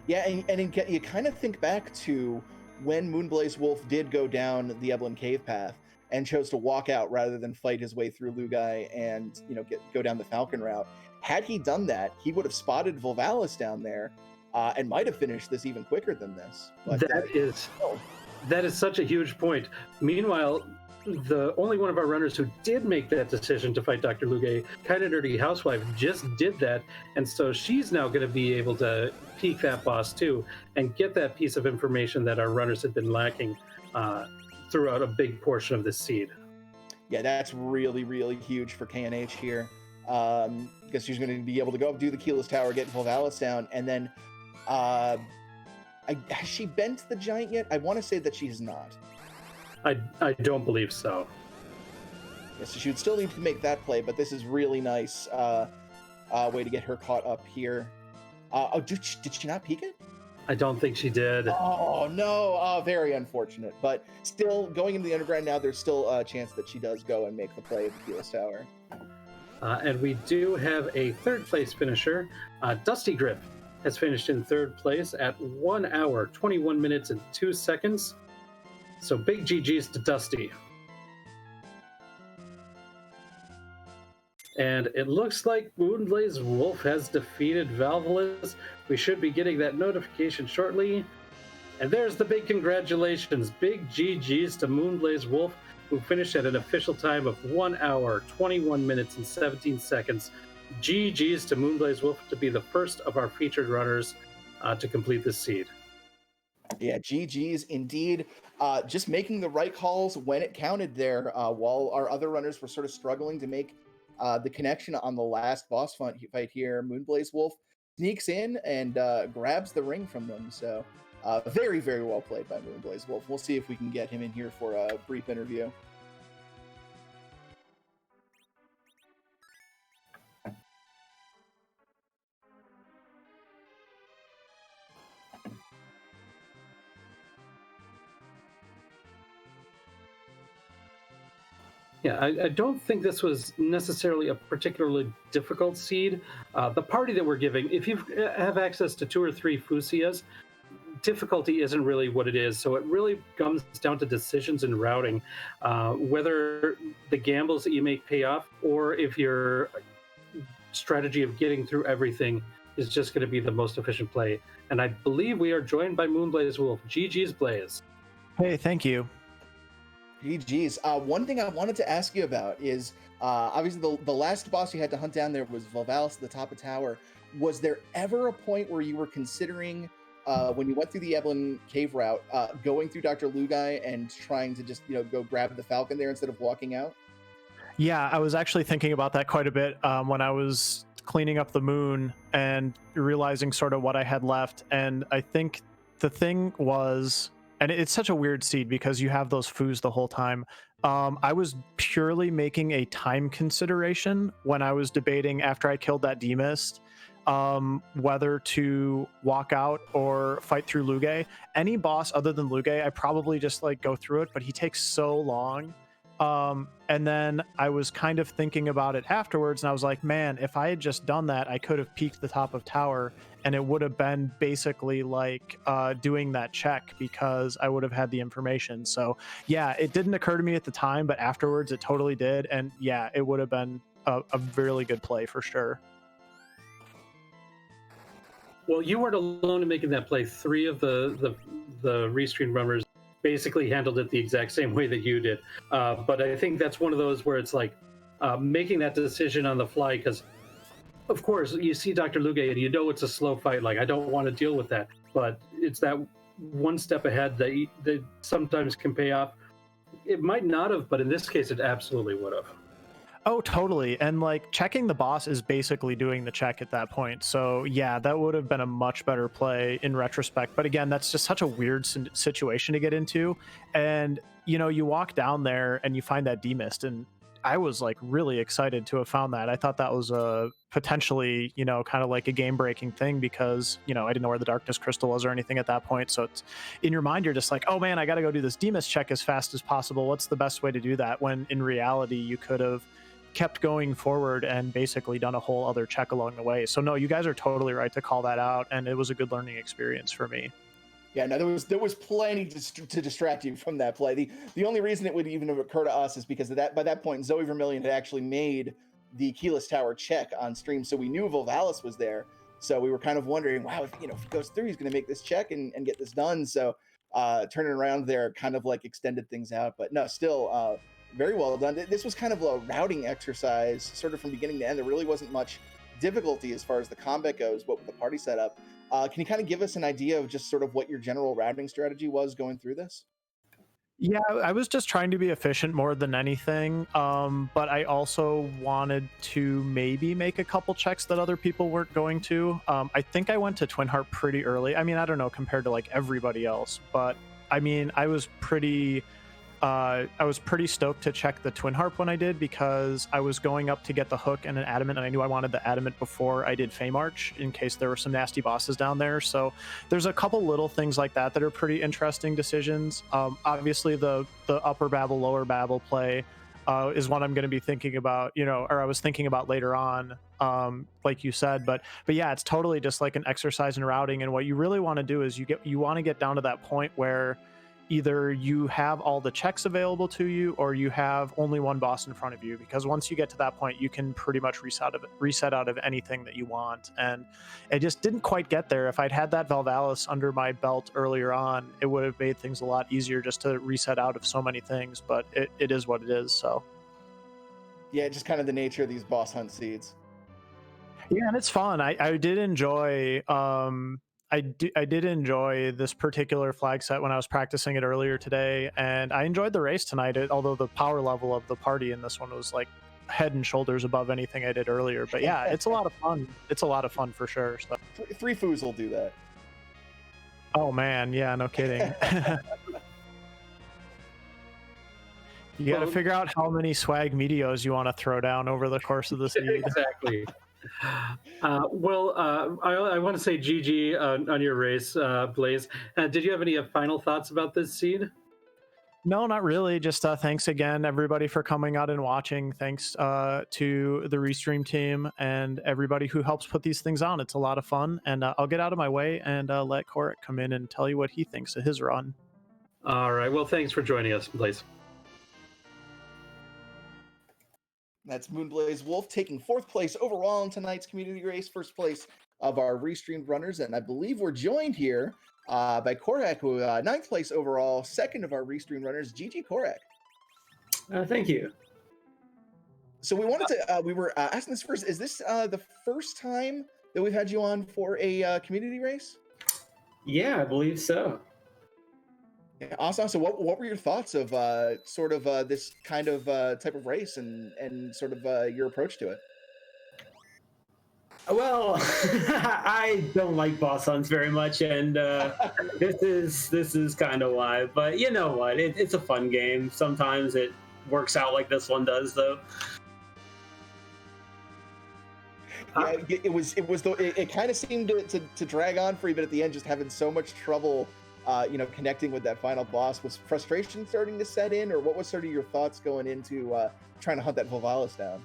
[SPEAKER 1] Yeah, and you kind of think back to when Moonblaze Wolf did go down the Eblin Cave path and chose to walk out rather than fight his way through Lugai and go down the Falcon route. Had he done that, he would have spotted Volvalis down there and might have finished this even quicker than this. But
[SPEAKER 2] that is such a huge point. Meanwhile, the only one of our runners who did make that decision to fight Dr. Lugai, Kinda Nerdy Housewife, just did that, and so she's now going to be able to peek that boss too and get that piece of information that our runners had been lacking throughout a big portion of this seed.
[SPEAKER 1] Yeah, that's really, really huge for KNH here, because she's going to be able to go up, do the Keyless Tower, get Volvalis down, and then has she bent the giant yet? I want to say that she has not.
[SPEAKER 2] I don't believe so.
[SPEAKER 1] Yeah, so she would still need to make that play, but this is really nice way to get her caught up here. Did she not peek it?
[SPEAKER 2] I don't think she did.
[SPEAKER 1] Oh, no. Oh, very unfortunate. But still, going into the underground now, there's still a chance that she does go and make the play of the Keyless Tower.
[SPEAKER 2] And we do have a third place finisher. Dusty Grip has finished in third place at 1 hour, 21 minutes, and 2 seconds. So big GG's to Dusty. And it looks like Moonblaze Wolf has defeated Valvalis. We should be getting that notification shortly. And there's the big congratulations. Big GG's to Moonblaze Wolf, who finished at an official time of 1 hour, 21 minutes, and 17 seconds. GG's to Moonblaze Wolf to be the first of our featured runners to complete this seed.
[SPEAKER 1] Yeah, GG's indeed. Just making the right calls when it counted there, while our other runners were sort of struggling to make the connection on the last boss fight here. Moonblaze Wolf sneaks in and grabs the ring from them. So very, very well played by Moonblaze Wolf. We'll see if we can get him in here for a brief interview.
[SPEAKER 2] Yeah, I don't think this was necessarily a particularly difficult seed. The party that we're giving, if you have access to 2 or 3 Fusias, difficulty isn't really what it is. So it really comes down to decisions and routing, whether the gambles that you make pay off, or if your strategy of getting through everything is just going to be the most efficient play. And I believe we are joined by Moonblaze Wolf. GG's Blaze.
[SPEAKER 3] Hey, thank you.
[SPEAKER 1] GG's. One thing I wanted to ask you about is obviously the last boss you had to hunt down there was Volvalis at the top of tower. Was there ever a point where you were considering, when you went through the Evelyn cave route, going through Dr. Lugai and trying to just go grab the Falcon there instead of walking out?
[SPEAKER 3] Yeah, I was actually thinking about that quite a bit when I was cleaning up the moon and realizing sort of what I had left. And I think the thing was, and it's such a weird seed because you have those foos the whole time. I was purely making a time consideration when I was debating after I killed that Demist, whether to walk out or fight through Lugai. Any boss other than Lugai, I probably just like go through it, but he takes so long. And then I was kind of thinking about it afterwards, and I was like, man, if I had just done that, I could have peeked the top of tower, and it would have been basically like doing that check because I would have had the information. So yeah, it didn't occur to me at the time, but afterwards it totally did. And yeah, it would have been a really good play for sure.
[SPEAKER 2] Well, you weren't alone in making that play. Three of the restream runners basically handled it the exact same way that you did. But I think that's one of those where it's like making that decision on the fly, because of course you see Dr. Lugai and you know it's a slow fight. Like, I don't want to deal with that, but it's that one step ahead that sometimes can pay off. It might not have, but in this case, it absolutely would have.
[SPEAKER 3] Oh, totally. And like checking the boss is basically doing the check at that point. So yeah, that would have been a much better play in retrospect. But again, that's just such a weird situation to get into. And you walk down there and you find that demist, and I was like really excited to have found that. I thought that was a potentially, kind of like a game breaking thing because, I didn't know where the darkness crystal was or anything at that point. So it's in your mind, you're just like, oh man, I got to go do this demist check as fast as possible. What's the best way to do that? When in reality, you could have kept going forward and basically done a whole other check along the way. So no, you guys are totally right to call that out, and it was a good learning experience for me.
[SPEAKER 1] Yeah, no, there was plenty to distract you from that play. The only reason it would even occur to us is because of that by that point, Zoe Vermillion had actually made the Keyless Tower check on stream, so we knew Volvalis was there. So we were kind of wondering, wow, if he goes through, he's going to make this check and get this done. So turning around there kind of like extended things out, but no, still very well done. This was kind of a routing exercise, sort of from beginning to end. There really wasn't much difficulty as far as the combat goes, but with the party setup. Can you kind of give us an idea of just sort of what your general routing strategy was going through this?
[SPEAKER 3] Yeah, I was just trying to be efficient more than anything. But I also wanted to maybe make a couple checks that other people weren't going to. I think I went to Twin Heart pretty early. I mean, I don't know compared to like everybody else, but I mean, I was pretty stoked to check the Twin Harp when I did because I was going up to get the hook and an adamant, and I knew I wanted the adamant before I did Fey Arch in case there were some nasty bosses down there. So there's a couple little things like that that are pretty interesting decisions. Obviously, the upper Babel, lower Babel play is what I'm going to be thinking about, or I was thinking about later on, like you said. But yeah, it's totally just like an exercise in routing. And what you really want to do is you want to get down to that point where either you have all the checks available to you or you have only one boss in front of you, because once you get to that point you can pretty much reset out of anything that you want. And it just didn't quite get there. If I'd had that Volvalis under my belt earlier on, it would have made things a lot easier just to reset out of so many things, but it is what it is. So
[SPEAKER 1] Yeah, just kind of the nature of these boss hunt seeds.
[SPEAKER 3] yeah, and it's fun. I did enjoy I did enjoy this particular flag set when I was practicing it earlier today, and I enjoyed the race tonight. Although the power level of the party in this one was like head and shoulders above anything I did earlier. But yeah, it's a lot of fun. It's a lot of fun for sure. So.
[SPEAKER 1] Three foos will do that.
[SPEAKER 3] Oh man, yeah, no kidding. You got to figure out how many swag meteos you want to throw down over the course of the seed.
[SPEAKER 2] Exactly. I want to say GG on your race, Blaze. Did you have any final thoughts about this seed?
[SPEAKER 3] No, not really. Just thanks again, everybody, for coming out and watching. Thanks to the Restream team and everybody who helps put these things on. It's a lot of fun. And I'll get out of my way and let Korik come in and tell you what he thinks of his run.
[SPEAKER 2] All right. Well, thanks for joining us, Blaze.
[SPEAKER 1] That's Moonblaze Wolf taking 4th place overall in tonight's community race, 1st place of our restreamed runners. And I believe we're joined here by Korek, who ninth place overall, second of our restream runners. GG Korek.
[SPEAKER 4] Thank you.
[SPEAKER 1] So we wanted to, we were asking this first, is this the first time that we've had you on for a community race?
[SPEAKER 4] Yeah, I believe so.
[SPEAKER 1] Yeah, awesome. So what were your thoughts of sort of this kind of type of race and sort of your approach to it?
[SPEAKER 4] Well, I don't like boss hunts very much, and this is kind of why. But you know what? It's a fun game. Sometimes it works out like this one does, though.
[SPEAKER 1] Yeah, it kind of seemed to drag on for you, but at the end, just having so much trouble, connecting with that final boss. Was frustration starting to set in, or what was sort of your thoughts going into trying to hunt that Volvalis down?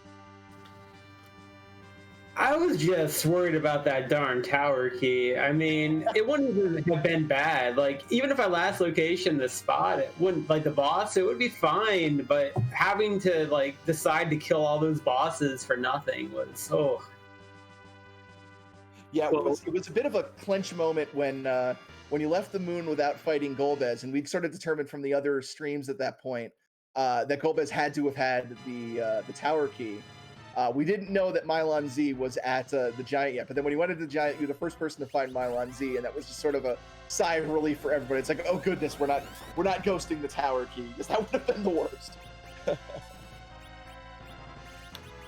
[SPEAKER 4] I was just worried about that darn tower key. I mean, it wouldn't even have been bad. Like, even if I last location the spot, it wouldn't, like the boss, it would be fine. But having to like decide to kill all those bosses for nothing was
[SPEAKER 1] Yeah, it was a bit of a clinch moment when you left the moon without fighting Golbez, and we'd sort of determined from the other streams at that point that Golbez had to have had the tower key. We didn't know that Mylon Z was at the Giant yet, but then when you went into the Giant, you're the first person to find Mylon Z, and that was just sort of a sigh of relief for everybody. It's like, oh goodness, we're not ghosting the tower key, because that would have been the worst.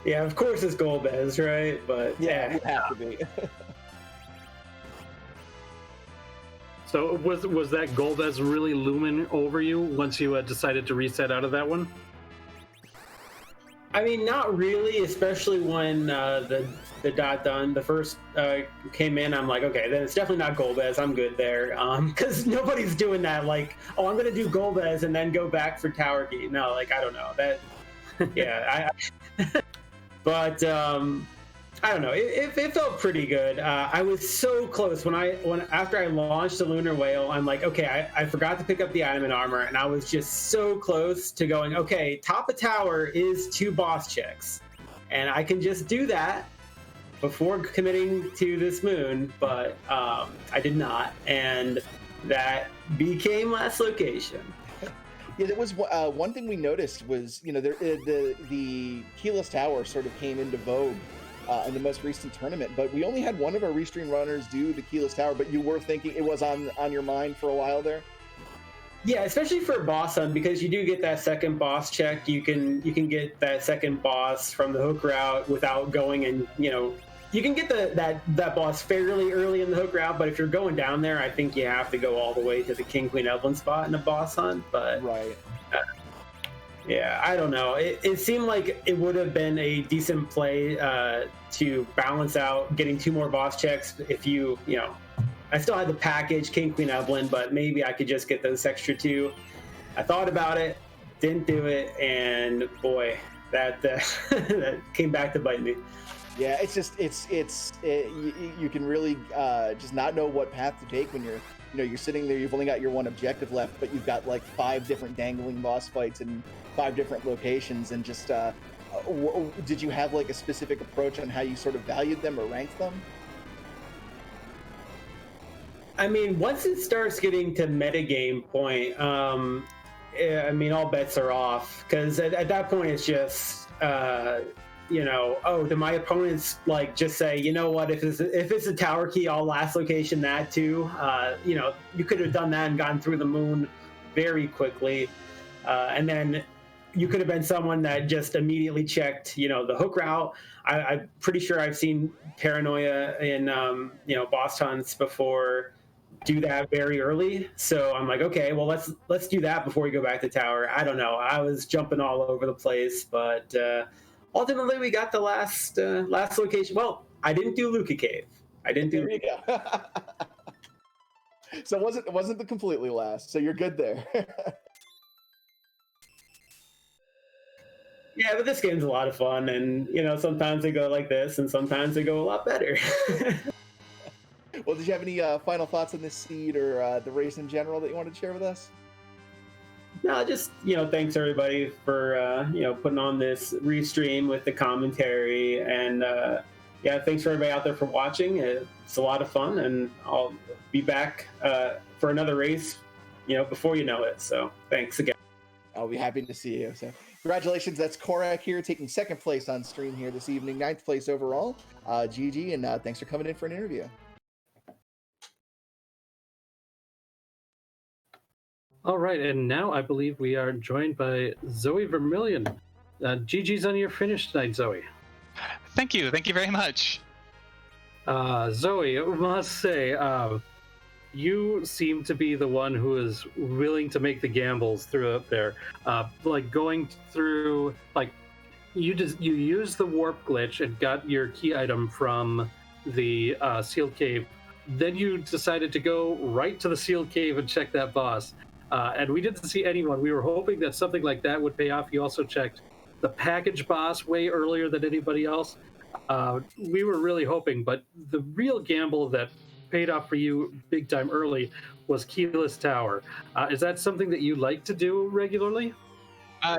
[SPEAKER 4] Yeah, of course it's Golbez, right? But
[SPEAKER 1] yeah, it would have to be.
[SPEAKER 2] So was that Golbez really looming over you once you decided to reset out of that one?
[SPEAKER 4] I mean, not really, especially when the dot done the first came in. I'm like, okay, then it's definitely not Golbez. I'm good there, because nobody's doing that. Like, oh, I'm gonna do Golbez and then go back for tower key. No, like I don't know that. Yeah, but I don't know. It felt pretty good. I was so close when after I launched the Lunar Whale. I'm like, okay, I forgot to pick up the item and armor, and I was just so close to going. Okay, top of tower is 2 boss checks, and I can just do that before committing to this moon. But I did not, and that became last location.
[SPEAKER 1] Yeah, that was one thing we noticed was the keyless tower sort of came into vogue in the most recent tournament, but we only had one of our restream runners do the keyless tower. But you were thinking it was on your mind for a while there.
[SPEAKER 4] Yeah, especially for boss hunt, because you do get that second boss check. You can get that second boss from the hook route without going, and you can get that boss fairly early in the hook route. But if you're going down there, I think you have to go all the way to the King Queen Evelyn spot in a boss hunt. But
[SPEAKER 1] right.
[SPEAKER 4] Yeah, I don't know. It seemed like it would have been a decent play to balance out getting 2 more boss checks. If I still had the package King Queen Evelyn, but maybe I could just get those extra 2. I thought about it, didn't do it, and boy, that that came back to bite me.
[SPEAKER 1] Yeah, it's just you can really just not know what path to take when you're sitting there. You've only got your one objective left, but you've got like 5 different dangling boss fights in 5 different locations. And just did you have like a specific approach on how you sort of valued them or ranked them?
[SPEAKER 4] I mean, once it starts getting to metagame point, I mean, all bets are off, because at that point it's just do my opponents like just say, you know what, if it's a tower key, I'll last location that too. You could have done that and gotten through the moon very quickly, and then you could have been someone that just immediately checked the hook route. I'm pretty sure I've seen Paranoia in boss hunts before do that very early. So I'm like, okay, well let's do that before we go back to tower. I don't know. I was jumping all over the place, but ultimately we got the last location. Well, I didn't do Luca Cave. I didn't do.
[SPEAKER 1] There you go. So it wasn't the completely last. So you're good there.
[SPEAKER 4] Yeah, but this game's a lot of fun, and sometimes they go like this, and sometimes they go a lot better.
[SPEAKER 1] Well, did you have any final thoughts on this seed or the race in general that you wanted to share with us?
[SPEAKER 4] No, just thanks everybody for putting on this restream with the commentary, and yeah, thanks for everybody out there for watching. It's a lot of fun, and I'll be back for another race, before you know it. So thanks again.
[SPEAKER 1] I'll be happy to see you. So congratulations. That's Korak here, taking second place on stream here this evening, 9th place overall. GG, and thanks for coming in for an interview.
[SPEAKER 2] All right, and now I believe we are joined by Zoe Vermillion. GG's on your finish tonight, Zoe.
[SPEAKER 5] Thank you very much.
[SPEAKER 2] Zoe, I must say, you seem to be the one who is willing to make the gambles through up there. Like going through, like you used the warp glitch and got your key item from the sealed cave. Then you decided to go right to the sealed cave and check that boss. And we didn't see anyone. We were hoping that something like that would pay off. You also checked the package boss way earlier than anybody else. We were really hoping, but the real gamble that paid off for you big time early was Keyless Tower. Is that something that you like to do regularly?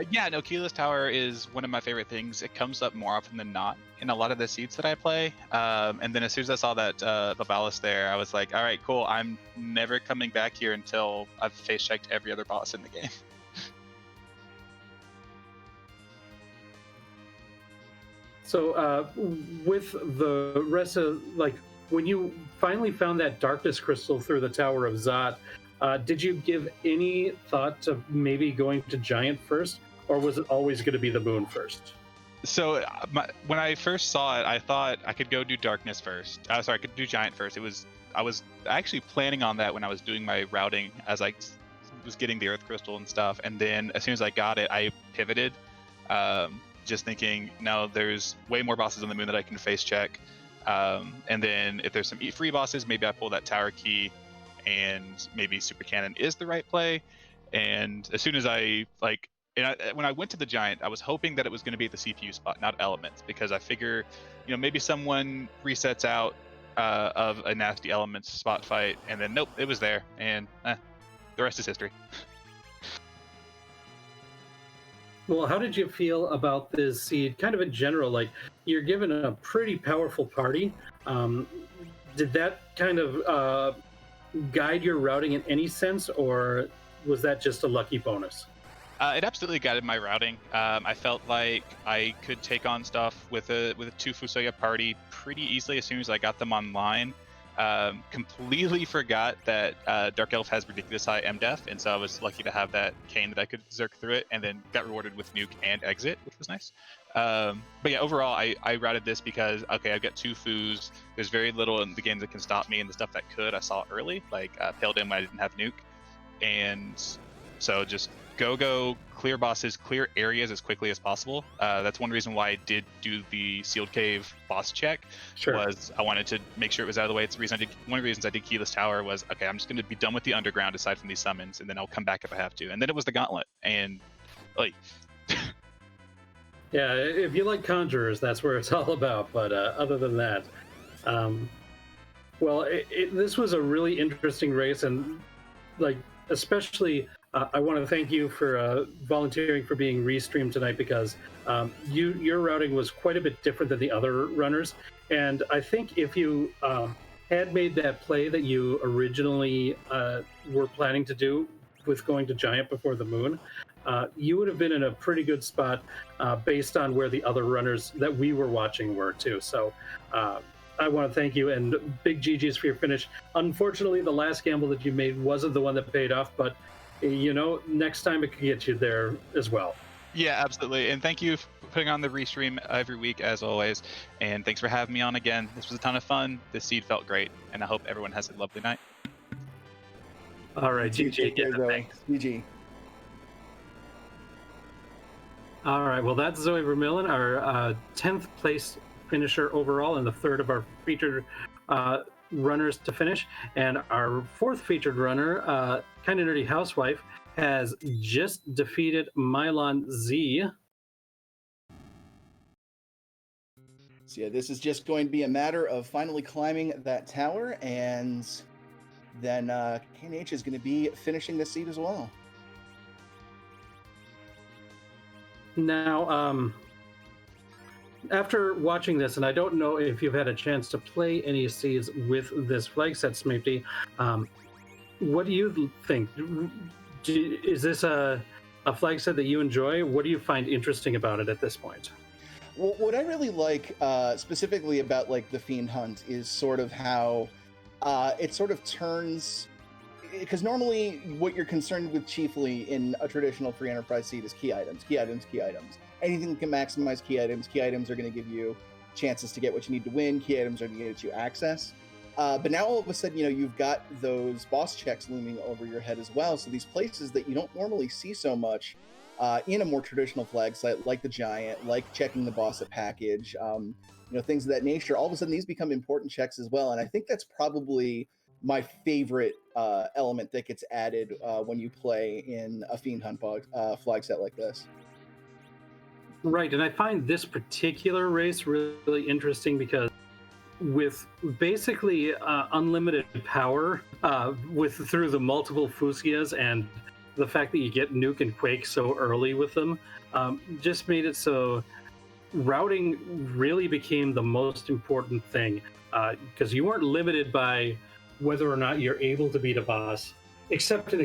[SPEAKER 5] Yeah, no, Keyless Tower is one of my favorite things. It comes up more often than not in a lot of the seeds that I play. And then as soon as I saw that the ballast there, I was like, all right, cool. I'm never coming back here until I've face checked every other boss in the game.
[SPEAKER 2] So with the rest of, like, when you finally found that darkness crystal through the Tower of Zot, did you give any thought to maybe going to Giant first, or was it always going to be the Moon first?
[SPEAKER 5] So when I first saw it, I thought I could go do Darkness first. Sorry, I could do Giant first. I was actually planning on that when I was doing my routing, as I was getting the Earth Crystal and stuff. And then as soon as I got it, I pivoted, just thinking, no, there's way more bosses on the Moon that I can face check. And then if there's some free bosses, maybe I pull that Tower Key, and maybe Super Cannon is the right play. And as soon as when I went to the Giant, I was hoping that it was going to be at the CPU spot, not Elements, because I figure, maybe someone resets out of a nasty Elements spot fight, and then nope, it was there, and the rest is history.
[SPEAKER 2] Well, how did you feel about this seed, kind of in general? Like, you're given a pretty powerful party. Did that kind of guide your routing in any sense, or was that just a lucky bonus?
[SPEAKER 5] It absolutely guided my routing. I felt like I could take on stuff with a 2 Fusoya party pretty easily as soon as I got them online. Completely forgot that Dark Elf has ridiculous high MDef, and so I was lucky to have that cane that I could zerk through it, and then got rewarded with nuke and exit, which was nice. But yeah, overall, I routed this because, okay, I've got 2 Foos. There's very little in the game that can stop me, and the stuff that could, I saw early, like Pale Dim when I didn't have nuke. And so just go, clear bosses, clear areas as quickly as possible. That's one reason why I did do the sealed cave boss check.
[SPEAKER 2] Sure.
[SPEAKER 5] Was I wanted to make sure it was out of the way. It's the reason one of the reasons I did Keyless Tower was, okay, I'm just going to be done with the underground aside from these summons, and then I'll come back if I have to. And then it was the gauntlet, and like.
[SPEAKER 2] Yeah, if you like Conjurers, that's where it's all about. But other than that, well, this was a really interesting race, and like especially. I want to thank you for volunteering for being restreamed tonight, because your routing was quite a bit different than the other runners. And I think if you had made that play that you originally were planning to do with going to Giant before the Moon, you would have been in a pretty good spot based on where the other runners that we were watching were too. So I want to thank you, and big GG's for your finish. Unfortunately, the last gamble that you made wasn't the one that paid off, but next time it could get you there as well.
[SPEAKER 5] Yeah, absolutely. And thank you for putting on the restream every week, as always. And thanks for having me on again. This was a ton of fun. This seed felt great. And I hope everyone has a lovely night.
[SPEAKER 2] All right, GG.
[SPEAKER 1] Thanks. GG.
[SPEAKER 2] All right, well, that's Zoe Vermillion, our 10th place finisher overall, and the third of our featured runners to finish. And our 4th featured runner, Kinda Nerdy Housewife, has just defeated Mylon Z.
[SPEAKER 1] So yeah, this is just going to be a matter of finally climbing that tower, and then KNH is going to be finishing the seed as well.
[SPEAKER 2] Now, after watching this, and I don't know if you've had a chance to play any seeds with this flag set, Smeepty, what do you think? Is this a flag set that you enjoy? What do you find interesting about it at this point?
[SPEAKER 1] Well, what I really like specifically about like the Fiend Hunt is sort of how it sort of turns, because normally what you're concerned with chiefly in a traditional free enterprise seed is key items, key items, key items. Anything that can maximize key items are going to give you chances to get what you need to win. Key items are going to get you access. But now all of a sudden, you've got those boss checks looming over your head as well. So these places that you don't normally see so much in a more traditional flag site, like the Giant, like checking the boss at package, things of that nature, all of a sudden these become important checks as well. And I think that's probably my favorite element that gets added when you play in a Fiend Hunt flag set like this.
[SPEAKER 2] Right, and I find this particular race really interesting because with basically unlimited power through the multiple Fusias and the fact that you get Nuke and Quake so early with them, just made it so routing really became the most important thing, because you weren't limited by whether or not you're able to beat a boss, except in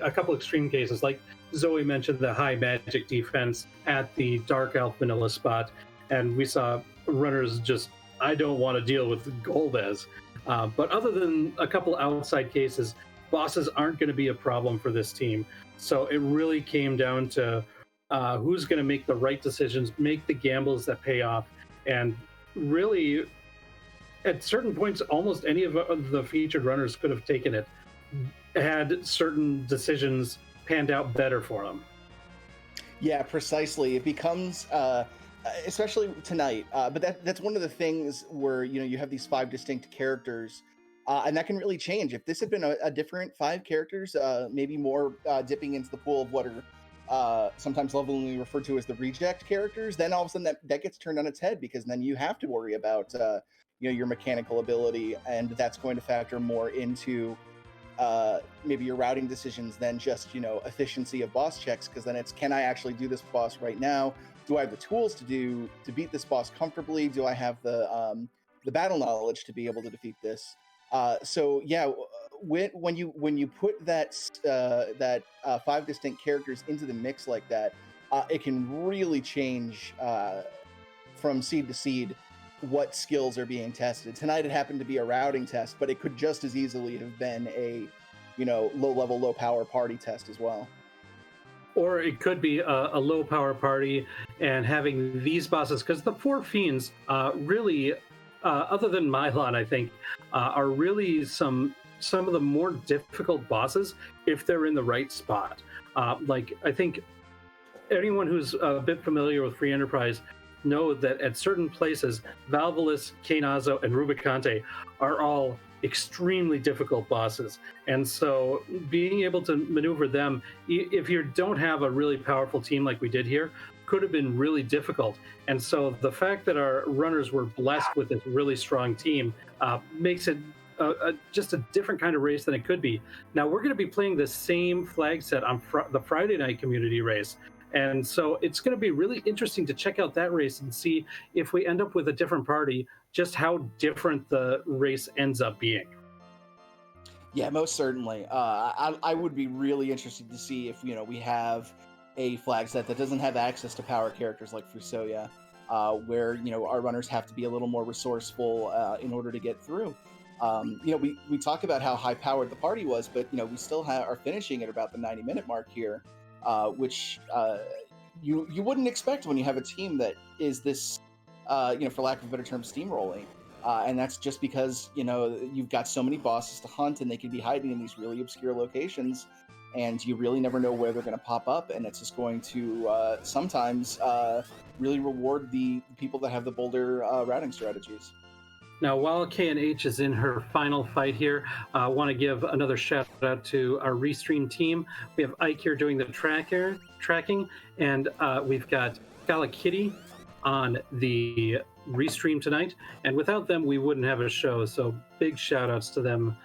[SPEAKER 2] a couple extreme cases, like Zoe mentioned the high magic defense at the Dark Elf vanilla spot, and we saw runners just, I don't want to deal with Golbez. But other than a couple outside cases, bosses aren't going to be a problem for this team. So it really came down to who's going to make the right decisions, make the gambles that pay off, and really, at certain points, almost any of the featured runners could have taken it, had certain decisions panned out better for them.
[SPEAKER 1] Yeah, precisely. It becomes, especially tonight, but that's one of the things where, you have these 5 distinct characters, and that can really change. If this had been a different 5 characters, maybe more dipping into the pool of what are sometimes lovingly referred to as the reject characters, then all of a sudden that gets turned on its head, because then you have to worry about your mechanical ability, and that's going to factor more into maybe your routing decisions than just efficiency of boss checks, because then it's, can I actually do this boss right now? Do I have the tools to beat this boss comfortably? Do I have the battle knowledge to be able to defeat this? So yeah, when you put that 5 distinct characters into the mix like that, it can really change from seed to seed what skills are being tested. Tonight it happened to be a routing test, but it could just as easily have been a low level, low power party test as well.
[SPEAKER 2] Or it could be a low power party and having these bosses, because the 4 Fiends really, other than Mylon, I think, are really some of the more difficult bosses if they're in the right spot. Like, I think anyone who's a bit familiar with Free Enterprise know that at certain places, Valvalis, Kainazo, and Rubicante are all extremely difficult bosses. And so being able to maneuver them, if you don't have a really powerful team like we did here, could have been really difficult. And so the fact that our runners were blessed with this really strong team makes it just a different kind of race than it could be. Now, we're going to be playing the same flag set on the Friday night community race. And so it's going to be really interesting to check out that race and see if we end up with a different party, just how different the race ends up being.
[SPEAKER 1] Yeah, most certainly. I would be really interested to see if we have a flag set that doesn't have access to power characters like Fusoya, where our runners have to be a little more resourceful in order to get through. We talk about how high powered the party was, but we still are finishing at about the 90-minute mark here. Which you wouldn't expect when you have a team that is this, for lack of a better term, steamrolling. And that's just because, you've got so many bosses to hunt, and they can be hiding in these really obscure locations, and you really never know where they're going to pop up. And it's just going to sometimes really reward the people that have the bolder routing strategies.
[SPEAKER 2] Now, while K&H is in her final fight here, I want to give another shout out to our Restream team. We have Ike here doing the tracking, and we've got Scala Kitty on the Restream tonight. And without them, we wouldn't have a show. So big shout outs to them,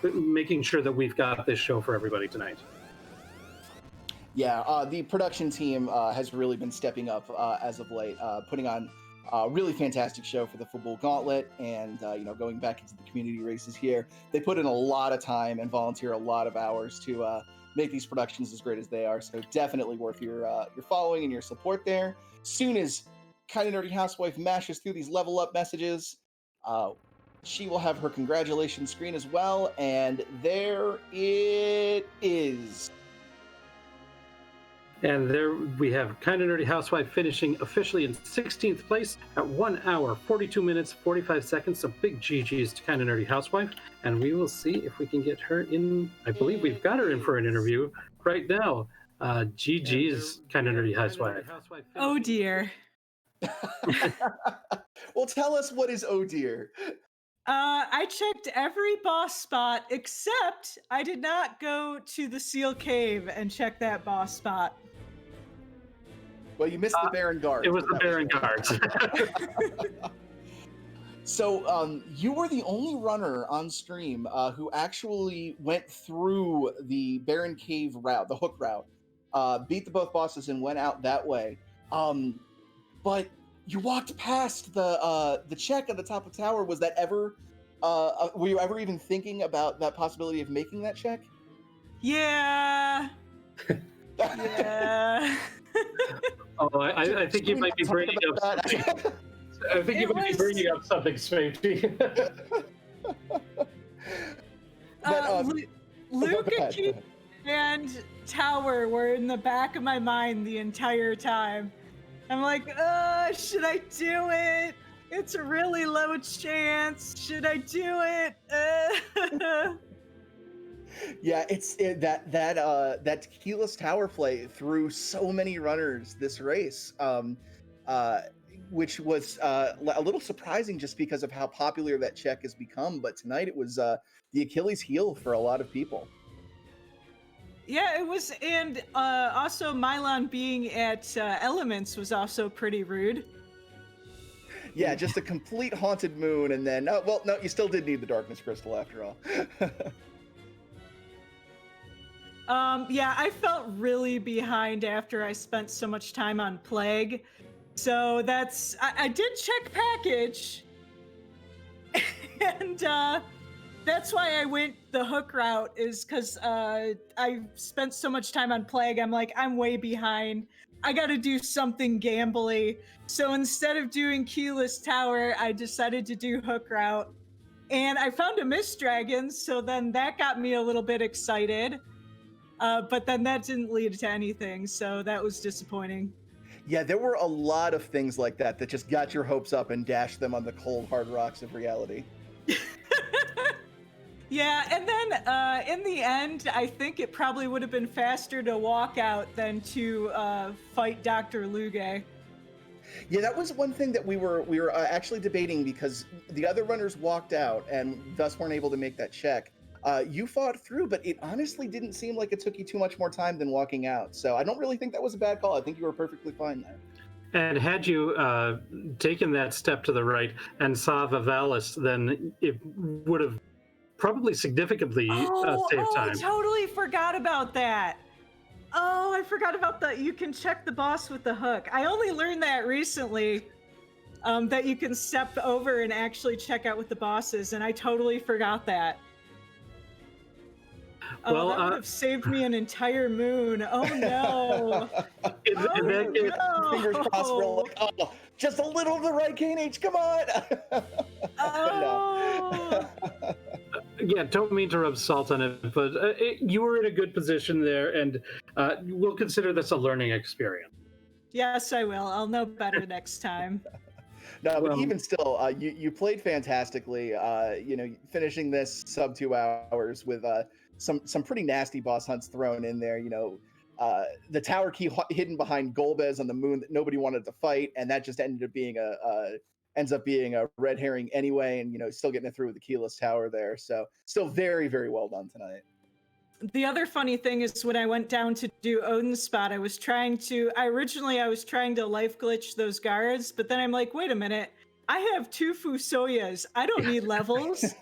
[SPEAKER 2] making sure that we've got this show for everybody tonight.
[SPEAKER 1] Yeah, the production team has really been stepping up as of late, putting on Really fantastic show for the Football Gauntlet, and going back into the community races here, they put in a lot of time and volunteer a lot of hours to make these productions as great as they are. So definitely worth your following and your support there. Soon as Kind of Nerdy Housewife mashes through these level up messages, she will have her congratulations screen as well, and there it is.
[SPEAKER 2] And there we have Kind of Nerdy Housewife finishing officially in 16th place at 1 hour, 42 minutes, 45 seconds. So big GG's to Kind of Nerdy Housewife. And we will see if we can get her in. I believe we've got her in for an interview right now. GG's Kind of Nerdy Housewife.
[SPEAKER 6] Oh dear.
[SPEAKER 1] Well, tell us what is oh dear.
[SPEAKER 6] I checked every boss spot except I did not go to the Seal Cave and check that boss spot.
[SPEAKER 1] Well, you missed the Baron Guard.
[SPEAKER 2] It was the Baron Guards.
[SPEAKER 1] So you were the only runner on stream who actually went through the Baron Cave route, the hook route, beat the both bosses and went out that way. But you walked past the check at the top of the tower. Was that ever? Were you ever even thinking about that possibility of making that check?
[SPEAKER 6] Yeah. Yeah.
[SPEAKER 2] Oh, I think you might be bringing up something. I think you might be bringing up something, Safety.
[SPEAKER 6] Luca Keith and Tower were in the back of my mind the entire time. I'm like, should I do it? It's a really low chance. Should I do it?
[SPEAKER 1] Yeah, that Tequila's Tower play threw so many runners this race, which was a little surprising just because of how popular that check has become. But tonight it was the Achilles heel for a lot of people.
[SPEAKER 6] Yeah, it was, and also Mylon being at Elements was also pretty rude.
[SPEAKER 1] Yeah, just a complete haunted moon, and then no, you still did need the darkness crystal after all.
[SPEAKER 6] Yeah, I felt really behind after I spent so much time on Plague. So I did check package, and that's why I went the hook route, is because I spent so much time on Plague. I'm like, I'm way behind. I got to do something gambly. So instead of doing Keyless Tower, I decided to do hook route. And I found a Mist Dragon, so then that got me a little bit excited. But then that didn't lead to anything, so that was disappointing.
[SPEAKER 1] Yeah, there were a lot of things like that just got your hopes up and dashed them on the cold, hard rocks of reality.
[SPEAKER 6] Yeah, and then in the end, I think it probably would have been faster to walk out than to fight Dr. Luge.
[SPEAKER 1] Yeah, that was one thing that we were actually debating, because the other runners walked out and thus weren't able to make that check. You fought through, but it honestly didn't seem like it took you too much more time than walking out. So I don't really think that was a bad call. I think you were perfectly fine there.
[SPEAKER 2] And had you taken that step to the right and saw Vivalis, then it would have probably significantly saved time.
[SPEAKER 6] I totally forgot about that. Oh, I forgot about that. You can check the boss with the hook. I only learned that recently, that you can step over and actually check out with the bosses, and I totally forgot that.
[SPEAKER 2] Well,
[SPEAKER 6] that would have saved me an entire moon. Oh no!
[SPEAKER 1] Fingers crossed. We're like, just a little to the right, KNH. Come on!
[SPEAKER 6] Oh.
[SPEAKER 2] Yeah, don't mean to rub salt on it, but you were in a good position there, and we'll consider this a learning experience.
[SPEAKER 6] Yes, I will. I'll know better next time.
[SPEAKER 1] No, but even still, you played fantastically. Finishing this sub 2 hours with some pretty nasty boss hunts thrown in there. The tower key hidden behind Golbez on the moon that nobody wanted to fight, and that just ended up being ends up being a red herring anyway, and still getting it through with the keyless tower there. So still very, very well done tonight.
[SPEAKER 6] The other funny thing is when I went down to do Odin's spot, I was trying to life glitch those guards, but then I'm like, wait a minute, I have 2 Fusoyas. I don't need levels.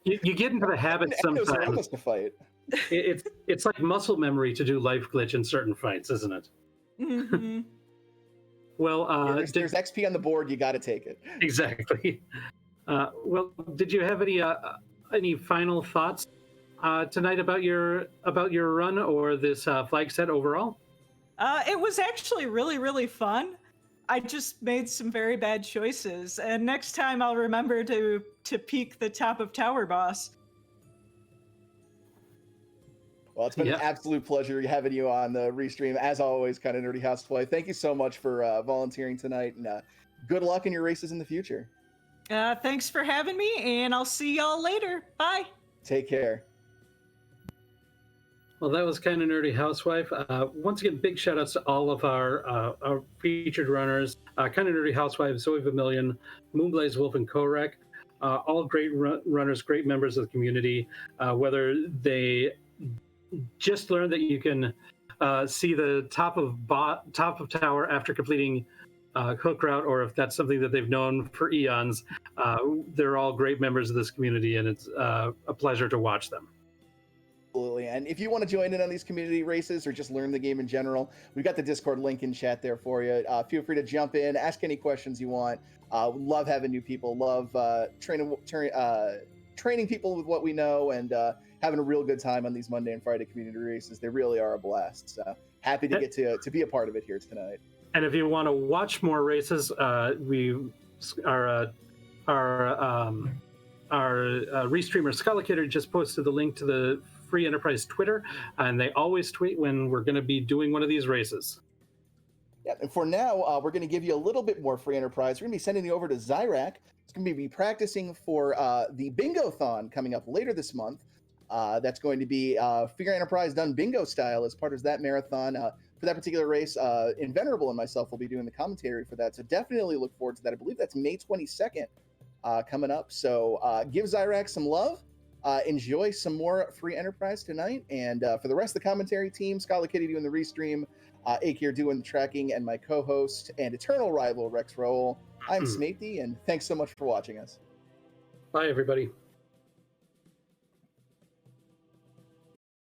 [SPEAKER 2] You get into the habit sometimes.
[SPEAKER 1] To fight.
[SPEAKER 2] It's like muscle memory to do life glitch in certain fights, isn't it?
[SPEAKER 6] Mm-hmm.
[SPEAKER 2] Well,
[SPEAKER 1] there's XP on the board. You got to take it.
[SPEAKER 2] exactly. Well, did you have any final thoughts tonight about your run or this flag set overall?
[SPEAKER 6] It was actually really, really fun. I just made some very bad choices, and next time I'll remember to peek the top of Tower Boss.
[SPEAKER 1] Well, it's been an absolute pleasure having you on the restream, as always, kind of nerdy housefly. Thank you so much for volunteering tonight, and good luck in your races in the future.
[SPEAKER 6] Thanks for having me, and I'll see y'all later. Bye.
[SPEAKER 1] Take care.
[SPEAKER 2] Well, that was Kind of Nerdy Housewife. Once again, big shout outs to all of our featured runners, Kind of Nerdy Housewife, Zoe Vermillion, Moonblaze Wolf, and Korek. All great runners, great members of the community. Whether they just learned that you can see the top of tower after completing hook route, or if that's something that they've known for eons, they're all great members of this community, and it's a pleasure to watch them.
[SPEAKER 1] Absolutely. And if you want to join in on these community races or just learn the game in general, we've got the Discord link in chat there for you. Feel free to jump in, ask any questions you want. Love having new people, love training people with what we know, and having a real good time on these Monday and Friday community races. They really are a blast. So happy to get to be a part of it here tonight.
[SPEAKER 2] And if you want to watch more races, our restreamer Skullacator just posted the link to the Free Enterprise Twitter, and they always tweet when we're going to be doing one of these races.
[SPEAKER 1] Yeah, and for now, we're going to give you a little bit more Free Enterprise. We're going to be sending you over to Zyrak. He's going to be practicing for the Bingo-thon coming up later this month. That's going to be Free Enterprise done bingo style as part of that marathon. For that particular race, Invenerable and myself will be doing the commentary for that. So definitely look forward to that. I believe that's May 22nd coming up. So give Zyrak some love. Enjoy some more Free Enterprise tonight. And for the rest of the commentary team, Scholar Kitty doing the restream, Akir doing the tracking, and my co-host and eternal rival, Rex Rowell, I'm Smatey, and thanks so much for watching us.
[SPEAKER 2] Bye, everybody.